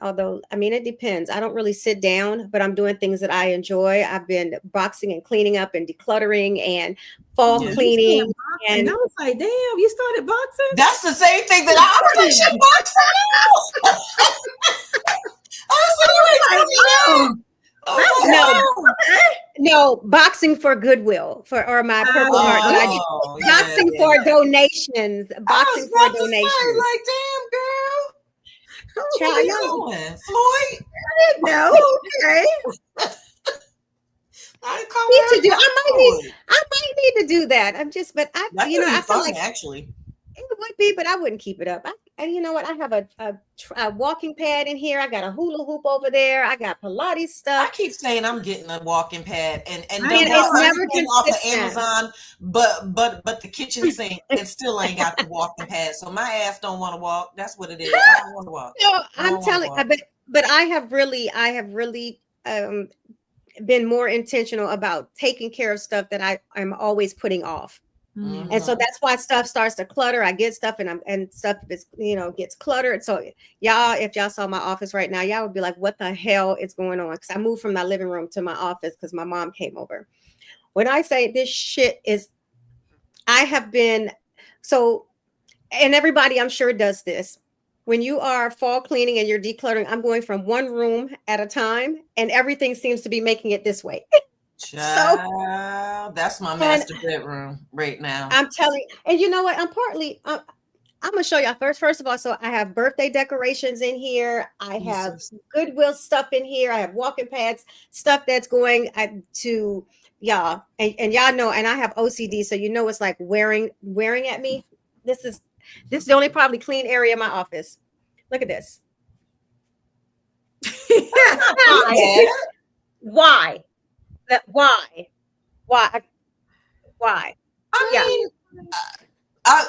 Although it depends. I don't really sit down, but I'm doing things that I enjoy. I've been boxing and cleaning up and decluttering and fall cleaning. And I was like, damn, you started boxing? That's the same thing that I should box No, boxing for goodwill or my Purple Heart. Boxing for donations. Boxing for donations. Like, damn, girl. What are you doing, Floyd? No, okay. I might need to do that. I'm just, but I feel like actually it would be, but I wouldn't keep it up. And you know what? I have a walking pad in here. I got a hula hoop over there. I got Pilates I stuff. keep saying I'm getting a walking pad and I done And know. it's bought never everything off of consistent. Amazon, but the kitchen sink and still ain't got the walking pad. So my ass don't want to walk. That's what it is. I don't want to walk. No, I I'm don't want to telling, walk. but I have really been more intentional about taking care of stuff that I'm always putting off. And so Mhm. that's why stuff starts to clutter. I get stuff and stuff is, gets cluttered. So y'all, if y'all saw my office right now, y'all would be like, what the hell is going on? Because I moved from my living room to my office because my mom came over. When I say this shit is, I have been so, and everybody I'm sure does this. When you are fall cleaning and you're decluttering, I'm going from one room at a time, and everything seems to be making it this way. So, Child, that's my and master bedroom right now. I'm telling, and you know what? I'm gonna show y'all first. First of all, so I have birthday decorations in here. I have Jesus. Goodwill stuff in here. I have walking pads, stuff that's going to y'all, and y'all know. And I have OCD, so you know it's like wearing at me. This is the only probably clean area in my office. Look at this. Not too Why? bad. Why? Why? Why? Why? Yeah. I mean,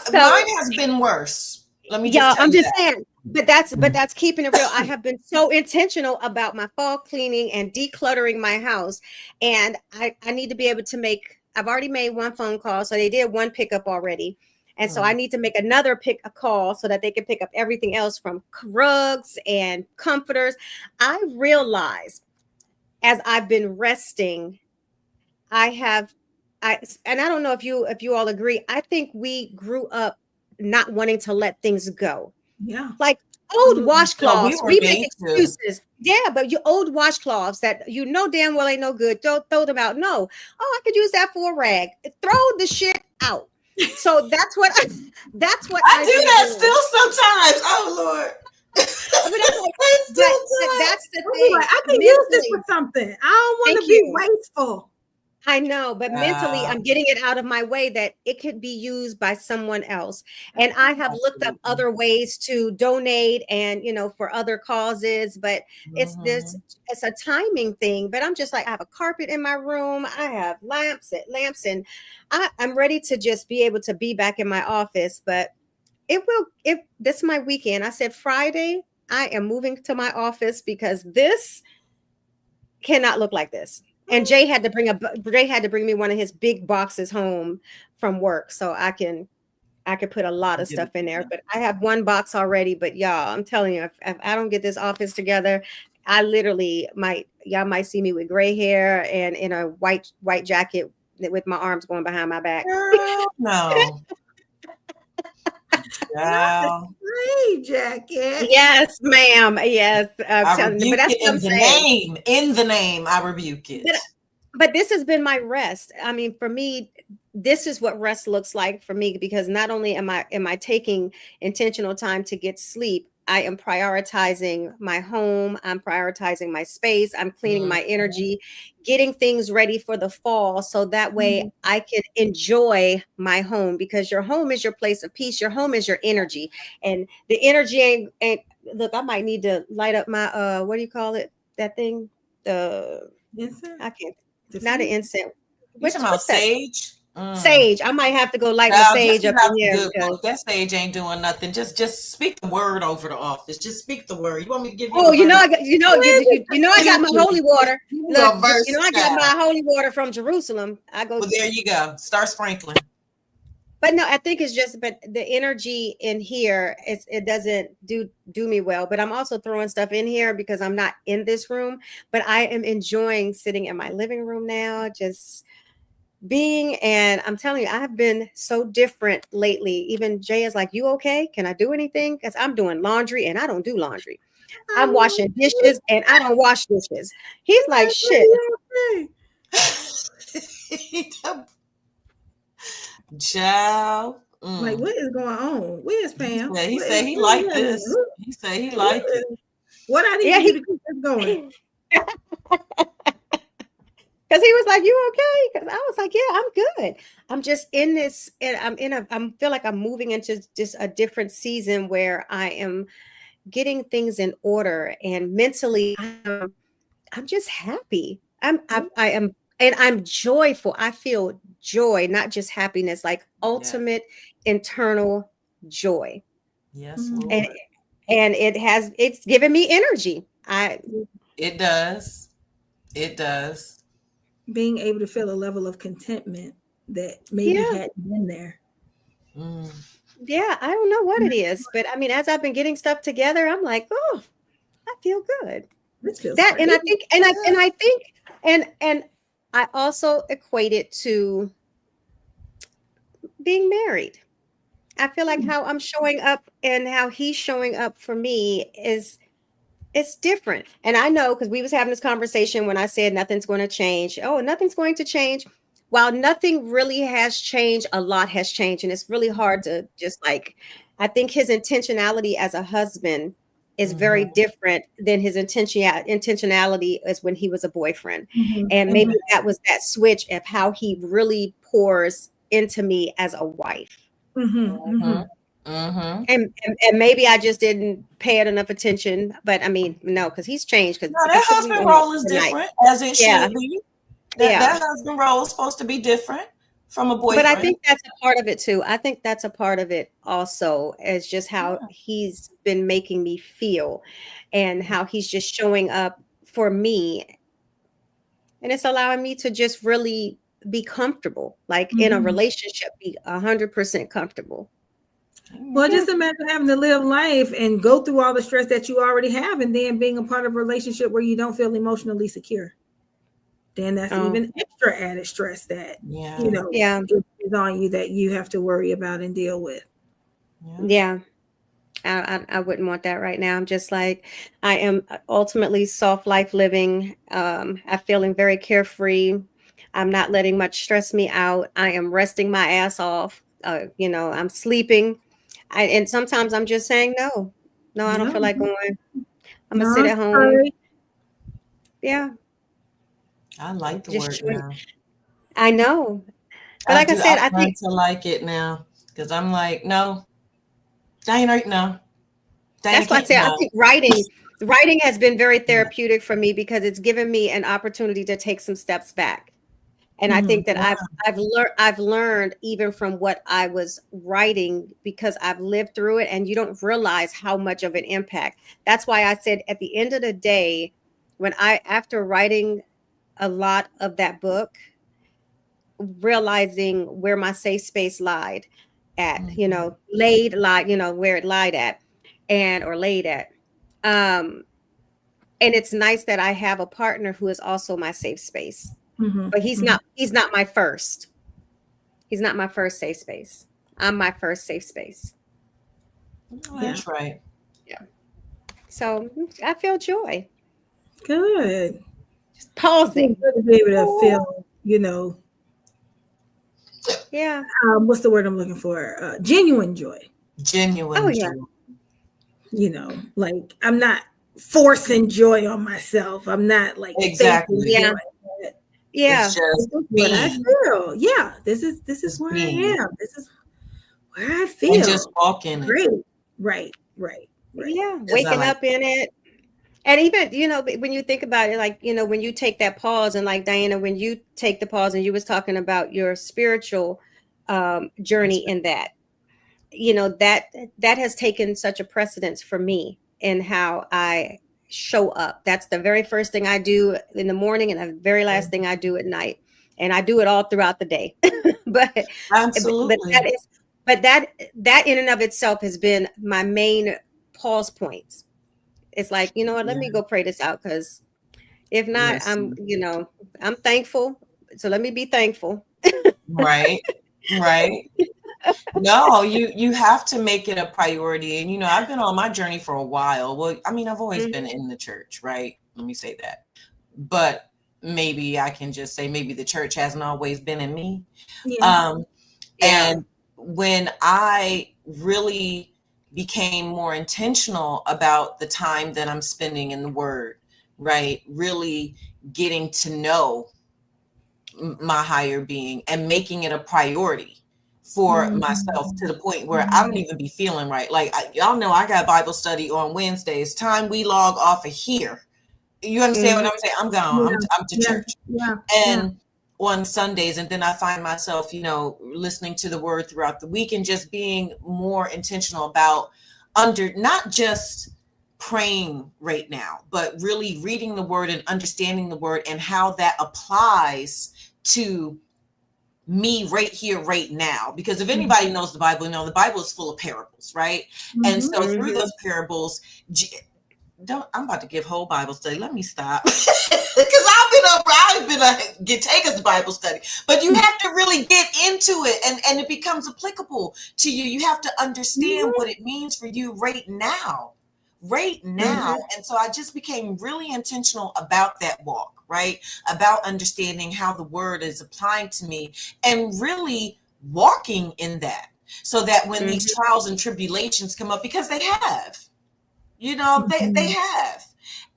So mine has been worse. Let me just yeah, tell I'm you just that. saying, but that's keeping it real. I have been so intentional about my fall cleaning and decluttering my house, and I need to be able to make. I've already made one phone call, so they did one pickup already, and so I need to make another a call so that they can pick up everything else from rugs and comforters. I realized as I've been resting, I have, and I don't know if you all agree. I think we grew up not wanting to let things go, Yeah. like old Absolutely. No, we washcloths. were We make made to. excuses. Yeah, but you old washcloths that you know damn well ain't no good. Don't throw them out. No. Oh, I could use that for a rag. Throw the shit out. So that's what I I've do been that doing. still sometimes. Oh Lord. But it's like, I still but do it. that's the I'll be thing. like, I can use this for Mentally, something. I don't want thank to be you. wasteful. I know, but mentally, Yeah, I'm getting it out of my way that it could be used by someone else. And I have looked up absolutely. other ways to donate and, for other causes, but it's this, Mhm. it's a timing thing. But I'm just like, I have a carpet in my room, I have lamps, and I'm ready to just be able to be back in my office. But if this is my weekend, I said Friday, I am moving to my office because this cannot look like this. And Jay had to bring me one of his big boxes home from work so I could put a lot of Get stuff it in there. together. But I have one box already. But y'all, I'm telling you, if I don't get this office together, I literally y'all might see me with gray hair and in a white jacket with my arms going behind my back. Girl, no. Not the Child. trade jacket. Yes, ma'am. Yes, I'm I telling you. But rebuke that's it what I'm in the saying. name. In the name, I rebuke But it. but this has been my rest. I mean, for me, this is what rest looks like for me because not only am I taking intentional time to get sleep, I am prioritizing my home, I'm prioritizing my space, I'm cleaning Mhm. my energy, getting things ready for the fall so that way Mhm. I can enjoy my home because your home is your place of peace, your home is your energy. And the energy ain't look, I might need to light up my what do you call it? That thing? The Insert. I can't not an Diffuse. incense. You talking about What's that? sage? Sage. I might have to go light my Child, just sage get up out in the here good because book. That sage ain't doing nothing. Just speak the word over the office. Just speak the word. You want me to give you oh, a verse? you know I got my holy water. Give you Look, a verse, I got my child. holy water from Jerusalem. I go, Well, there you go. Start sprinkling. but no, I think it's just but the energy in here it doesn't do me well. But I'm also throwing stuff in here because I'm not in this room. But I am enjoying sitting in my living room now, just being and I'm telling you I've been so different lately. Even Jay is like, you okay, can I do anything, because I'm doing laundry and I don't do laundry. I I'm know. washing dishes and I don't wash dishes. He's I like, know shit. you're okay. Child. Like, what is going on? Where's Pam? He What said is he where liked you at? this. He said he liked it. What I need Yeah, to do he to keep this going? Because he was like, "You okay?" Because I was like, "Yeah, I'm good." I'm just in this, and I feel like I'm moving into just a different season where I am getting things in order, and mentally, I'm just happy. I am, and I'm joyful. I feel joy, not just happiness, like Yeah. ultimate internal joy. Yes, And Lord. it's given me energy. It does. It does. Being able to feel a level of contentment that maybe Yeah, hadn't been there. Mm. yeah, I don't know what it is, but I mean, as I've been getting stuff together, I'm like, oh, I feel good. This feels That, and great. I think, and I think, and I also equate it to being married. I feel like how I'm showing up and how he's showing up for me is it's different. And I know because we was having this conversation when I said nothing's going to change. Oh, nothing's going to change. While nothing really has changed, a lot has changed. And it's really hard to just like, I think his intentionality as a husband is very Mhm. different than his intentionality as when he was a boyfriend. Mhm, And maybe mhm, that was that switch of how he really pours into me as a wife. mhm, Mhm. mhm. Mhm. And maybe I just didn't pay it enough attention. But I mean, no, because he's changed. Because No, if he that took me husband on role is tonight, different, as it yeah, should be. That yeah. that husband role is supposed to be different from a But I boyfriend. think that's a part of it too. I think that's a part of it also, is just how Yeah. he's been making me feel and how he's just showing up for me. And it's allowing me to just really be comfortable, like in a Mhm. relationship, be 100% comfortable. Well, Amen. Yeah. just imagine having to live life and go through all the stress that you already have, and then being a part of a relationship where you don't feel emotionally secure. Then that's Oh, even extra added stress that Yeah. yeah. is on you that you have to worry about and deal with. Yeah. Yeah. I wouldn't want that right now. I'm just like, I am ultimately soft life living. I'm feeling very carefree. I'm not letting much stress me out. I am resting my ass off. I'm sleeping. And sometimes I'm just saying, no, no, I don't No, feel like going. I'm gonna sit no, at home. sorry. Yeah, I like the just word chewing. now. I know, but I like I do. said, I've I think learned to like it now because I'm like, no, Diana, no. Diana that's why I can't. say I No. think writing has been very therapeutic for me because it's given me an opportunity to take some steps back. And I Mhm. think that I've learned even from what I was writing because I've lived through it, and you don't realize how much of an impact. That's why I said at the end of the day, when I after writing a lot of that book, realizing where my safe space lied at, Mhm. where it lied at, and or laid at. Um, and it's nice that I have a partner who is also my safe space, Mhm. but Mhm. he's not my first. He's not my first safe space. I'm my first safe space. Oh, Yeah. that's right. Yeah. So I feel joy. Good. Feels Pausing. good to be able to Oh, feel, yeah. what's the word I'm looking for? Genuine joy. Oh, Genuine yeah. joy. Like I'm not forcing joy on myself. I'm not like faking Exactly. joy. Yeah. It's Yeah. This just is what I being. feel. Yeah, this is Just where I being. am. This is where I And just feel walk in it. great. Right, right, right. Yeah. Because I Waking like. up in it. And even, when you think about it, like, when you take that pause, and like Diana, when you take the pause and you was talking about your spiritual journey in that, that has taken such a precedence for me in how I show up. That's the very first thing I do in the morning and the very last thing I do at night. And I do it all throughout the day. but but that Absolutely. is but that in and of itself has been my main pause points. It's like, you know what, let Yeah. me go pray this out, because if not, Listen. I'm thankful. So let me be thankful. Right. Right. No, you have to make it a priority. And I've been on my journey for a while. Well, I mean, I've always been Mhm. in the church, right? Let me say that. But maybe I can just say maybe the church hasn't always been in me. Yeah. Um, Yeah. and when I really became more intentional about the time that I'm spending in the word, right? Really getting to know my higher being and making it a priority for myself, to the point where I don't even be feeling right. Like, y'all know I got Bible study on Wednesdays. Time we log off of here. You understand what I'm saying? I'm gone. I'm to church. And on Sundays, and then I find myself, listening to the word throughout the week and just being more intentional about not just praying right now, but really reading the word and understanding the word and how that applies to me right here, right now. Because if anybody knows the Bible, the Bible is full of parables, right? And so through those parables, I'm about to give whole Bible study. Let me stop. Because I've been take us to Bible study. But you have to really get into it, and it becomes applicable to you. You have to understand what it means for you right now. And so I just became really intentional about that walk, right? About understanding how the word is applying to me and really walking in that, so that when these trials and tribulations come up, because they have, they have.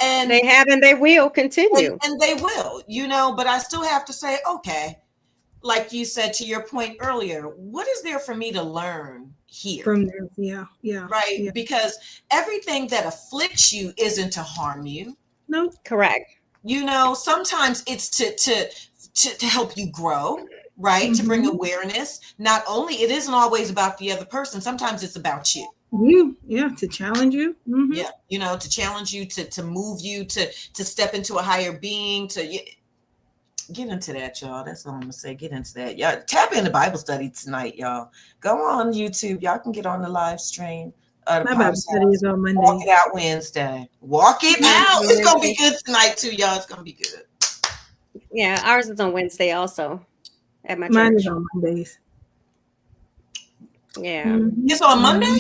And they have, and they will continue. And they will, but I still have to say, okay, like you said, to your point earlier, what is there for me to learn here? From this, right? Yeah. Because everything that afflicts you isn't to harm you. No, correct. Sometimes it's to help you grow, right? To bring awareness. Not only, it isn't always about the other person. Sometimes it's about you. To challenge you. To challenge you, to move you, to step into a higher being, to get into that, y'all. That's all I'm gonna say. Get into that. Y'all tap into Bible study tonight, y'all. Go on YouTube. Y'all can get on the live stream. My Bible study is on Monday. Walk it out Wednesday. Walk it out. It's gonna be good tonight too, y'all. It's gonna be good. Yeah, ours is on Wednesday also at my church. Mine is on Mondays. Yeah. It's on Monday?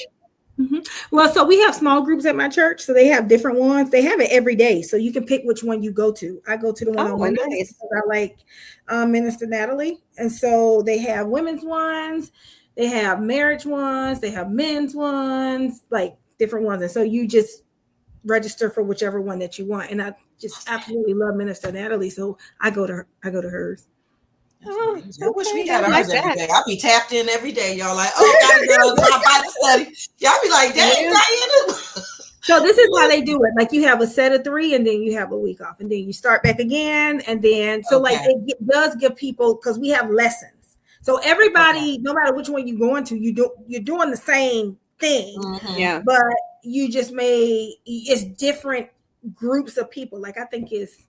Well, so we have small groups at my church, so they have different ones. They have it every day, so you can pick which one you go to. I go to the one on Mondays. Nice. Because I like Minister Natalie, and so they have women's ones, they have marriage ones, they have men's ones, like different ones. And so you just register for whichever one that you want. And I just absolutely love Minister Natalie, so I go to hers. I wish we had ours every day. I'll be tapped in every day, y'all. Like, gotta go to my Bible study. Y'all be like, dang, Diana. So this is how they do it. Like, you have a set of 3, and then you have a week off, and then you start back again, and then like it does give people, because we have lessons. So everybody, no matter which one you're going to, you're doing the same thing. Yeah, but you just it's different groups of people. Like, I think it's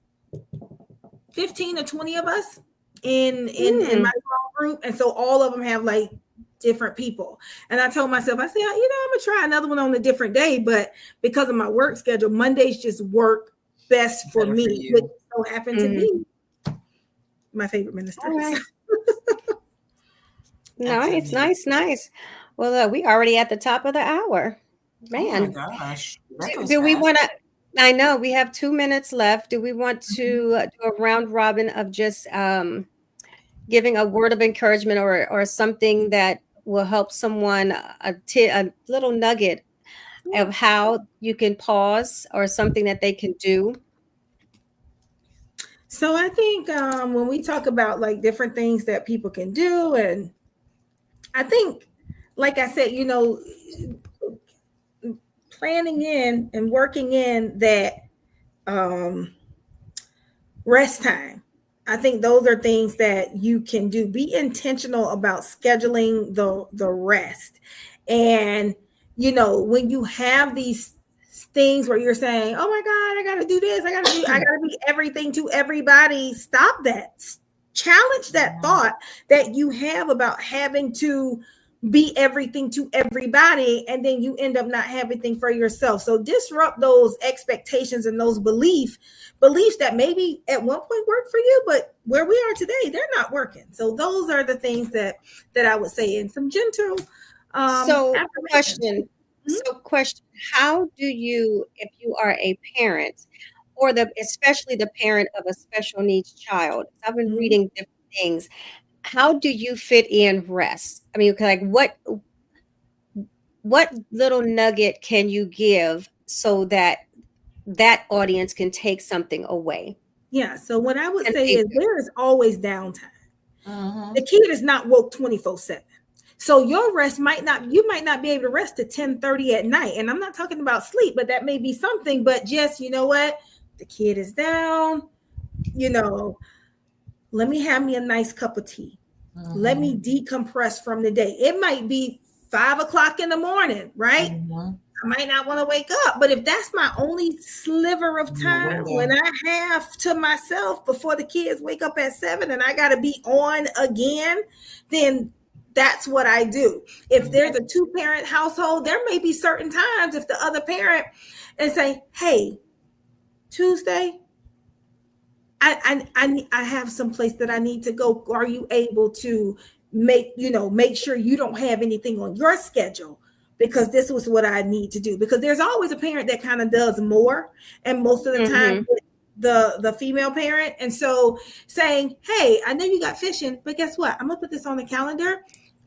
15 or 20 of us in my small group, and so all of them have like different people. And I told myself, I said, I'm gonna try another one on a different day, but because of my work schedule, Mondays just work best for me, which so happened to be my favorite minister. Right. Nice. Well, we already at the top of the hour, man. Oh my gosh. Do we want to? I know we have 2 minutes left. Do we want to do a round robin of just giving a word of encouragement or something that will help someone, a little nugget of how you can pause or something that they can do? So I think when we talk about like different things that people can do, and I think, like I said, planning in and working in that rest time. I think those are things that you can do. Be intentional about scheduling the rest. And, when you have these things where you're saying, oh my God, I got to do this. I got to be everything to everybody. Stop that. Challenge that thought that you have about having to be everything to everybody, and then you end up not having anything for yourself. So disrupt those expectations and those beliefs that maybe at one point worked for you, but where we are today, they're not working. So those are the things that I would say in some gentle question. Question, how do you, if you are a parent or especially the parent of a special needs child, I've been reading different things, how do you fit in rest? I mean, like what little nugget can you give so that audience can take something away? Yeah. So what I would And say is there is always downtime. Mm-hmm. The kid is not woke 24/7. So your rest you might not be able to rest at 10:30 at night. And I'm not talking about sleep, but that may be something. But just, you know what? The kid is down, let me have me a nice cup of tea. Let me decompress from the day. It might be 5 o'clock in the morning, right? Mm-hmm. I might not want to wake up, but if that's my only sliver of time when I have to myself before the kids wake up at 7 and I got to be on again, then that's what I do. If there's a 2-parent household, there may be certain times if the other parent and say, hey, Tuesday, I have some place that I need to go. Are you able to make sure you don't have anything on your schedule? Because this was what I need to do. Because there's always a parent that kind of does more, and most of the time the female parent. And so saying, hey, I know you got fishing, but guess what? I'm gonna put this on the calendar.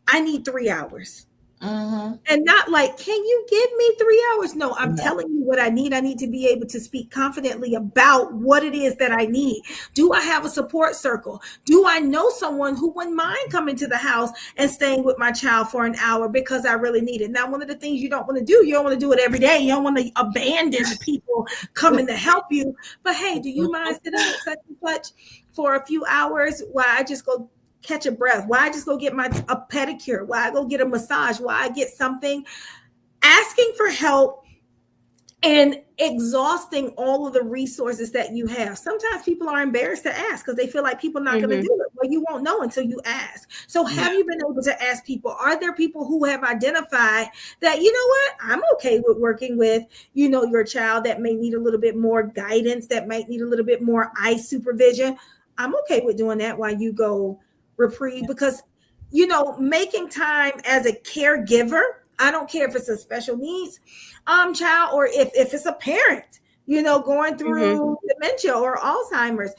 I need 3 hours. And not like, can you give me 3 hours? No, I'm telling you what I need. I need to be able to speak confidently about what it is that I need. Do I have a support circle? Do I know someone who wouldn't mind coming to the house and staying with my child for an hour because I really need it? Now, one of the things you don't want to do, you don't want to do it every day. You don't want to abandon the people coming to help you. But hey, do you mind sitting at such and such for a few hours while I just go catch a breath? Why I just go get a pedicure? Why I go get a massage? Why I get something? Asking for help and exhausting all of the resources that you have. Sometimes people are embarrassed to ask because they feel like people are not going to do it. Well, you won't know until you ask. So have you been able to ask people? Are there people who have identified that, you know what, I'm okay with working with, your child that may need a little bit more guidance, that might need a little bit more eye supervision? I'm okay with doing that while you go reprieve, because making time as a caregiver, I don't care if it's a special needs child or if it's a parent going through dementia or Alzheimer's,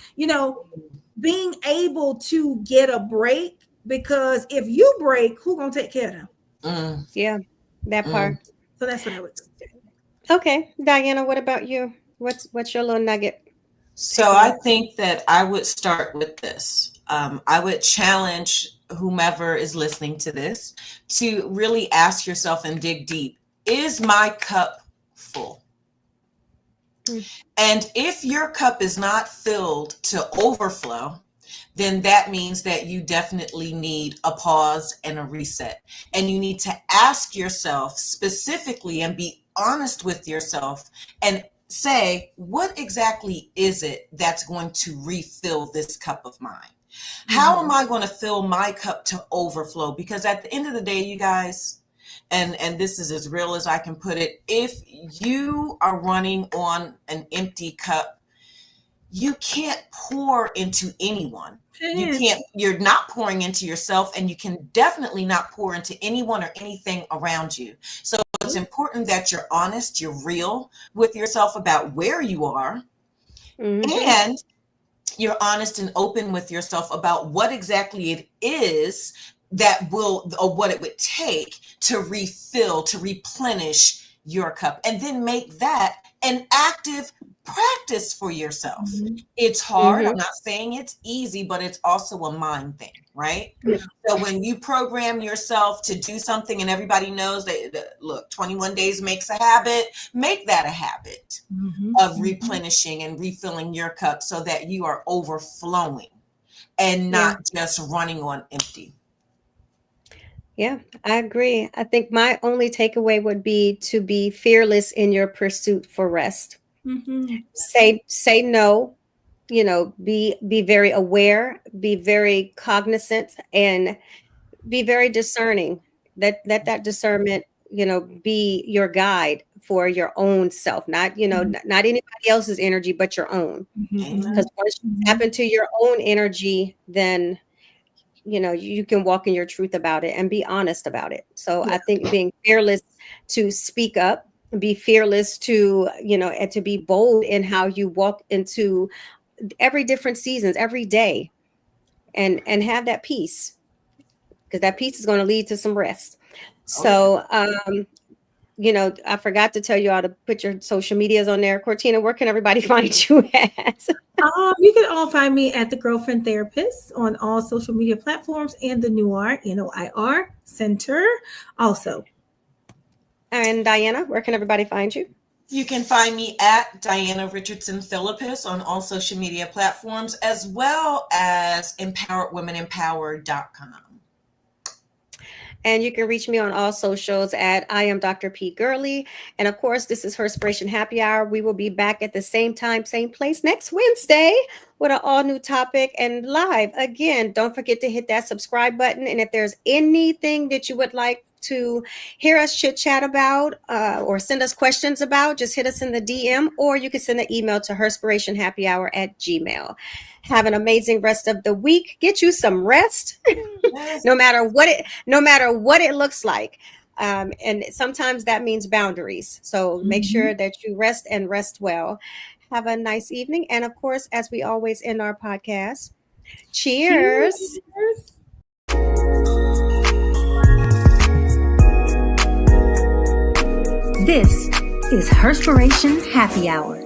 being able to get a break, because if you break, who gonna take care of them? Yeah, that part. So that's what I would do. Okay, Diana, what about you? What's your little nugget? So I think that I would start with this. I would challenge whomever is listening to this to really ask yourself and dig deep. Is my cup full? And if your cup is not filled to overflow, then that means that you definitely need a pause and a reset. And you need to ask yourself specifically and be honest with yourself and say, what exactly is it that's going to refill this cup of mine? How am I going to fill my cup to overflow? Because at the end of the day, you guys, and this is as real as I can put it, if you are running on an empty cup, you can't pour into anyone. You're not pouring into yourself, and you can definitely not pour into anyone or anything around you. So it's important that you're honest, you're real with yourself about where you are, and you're honest and open with yourself about what exactly it is that will, or what it would take to refill, to replenish your cup, and then make that an active practice for yourself. It's hard. I'm not saying it's easy, but it's also a mind thing, right? So when you program yourself to do something, and everybody knows that, look, 21 days makes a habit, make that a habit of replenishing and refilling your cup so that you are overflowing and not just running on empty. Yeah, I agree. I think my only takeaway would be to be fearless in your pursuit for rest. Say no, be very aware, be very cognizant, and be very discerning. That discernment, be your guide for your own self, not not anybody else's energy, but your own. Because once you tap into your own energy, then you can walk in your truth about it and be honest about it. So I think being fearless to speak up, be fearless to, and to be bold in how you walk into every different seasons, every day, and have that peace, because that peace is going to lead to some rest. So, I forgot to tell you all to put your social medias on there. Cortina, where can everybody find you at? You can all find me at the Girlfriend Therapist on all social media platforms and the Noir NOIR Center also. And Diana, where can everybody find you? You can find me at Diana Richardson Philippus on all social media platforms, as well as empoweredwomenempowered.com. And you can reach me on all socials at I am Dr. P. Gurley. And of course, this is Herspiration Happy Hour. We will be back at the same time, same place next Wednesday with an all new topic and live. Again, don't forget to hit that subscribe button. And if there's anything that you would like to hear us chit chat about or send us questions about, just hit us in the DM, or you can send an email to herspirationhappyhour@gmail.com. Have an amazing rest of the week. Get you some rest, Yes. no matter what it looks like. And sometimes that means boundaries. So make sure that you rest and rest well. Have a nice evening. And of course, as we always end our podcast, cheers. This is Herspiration Happy Hour.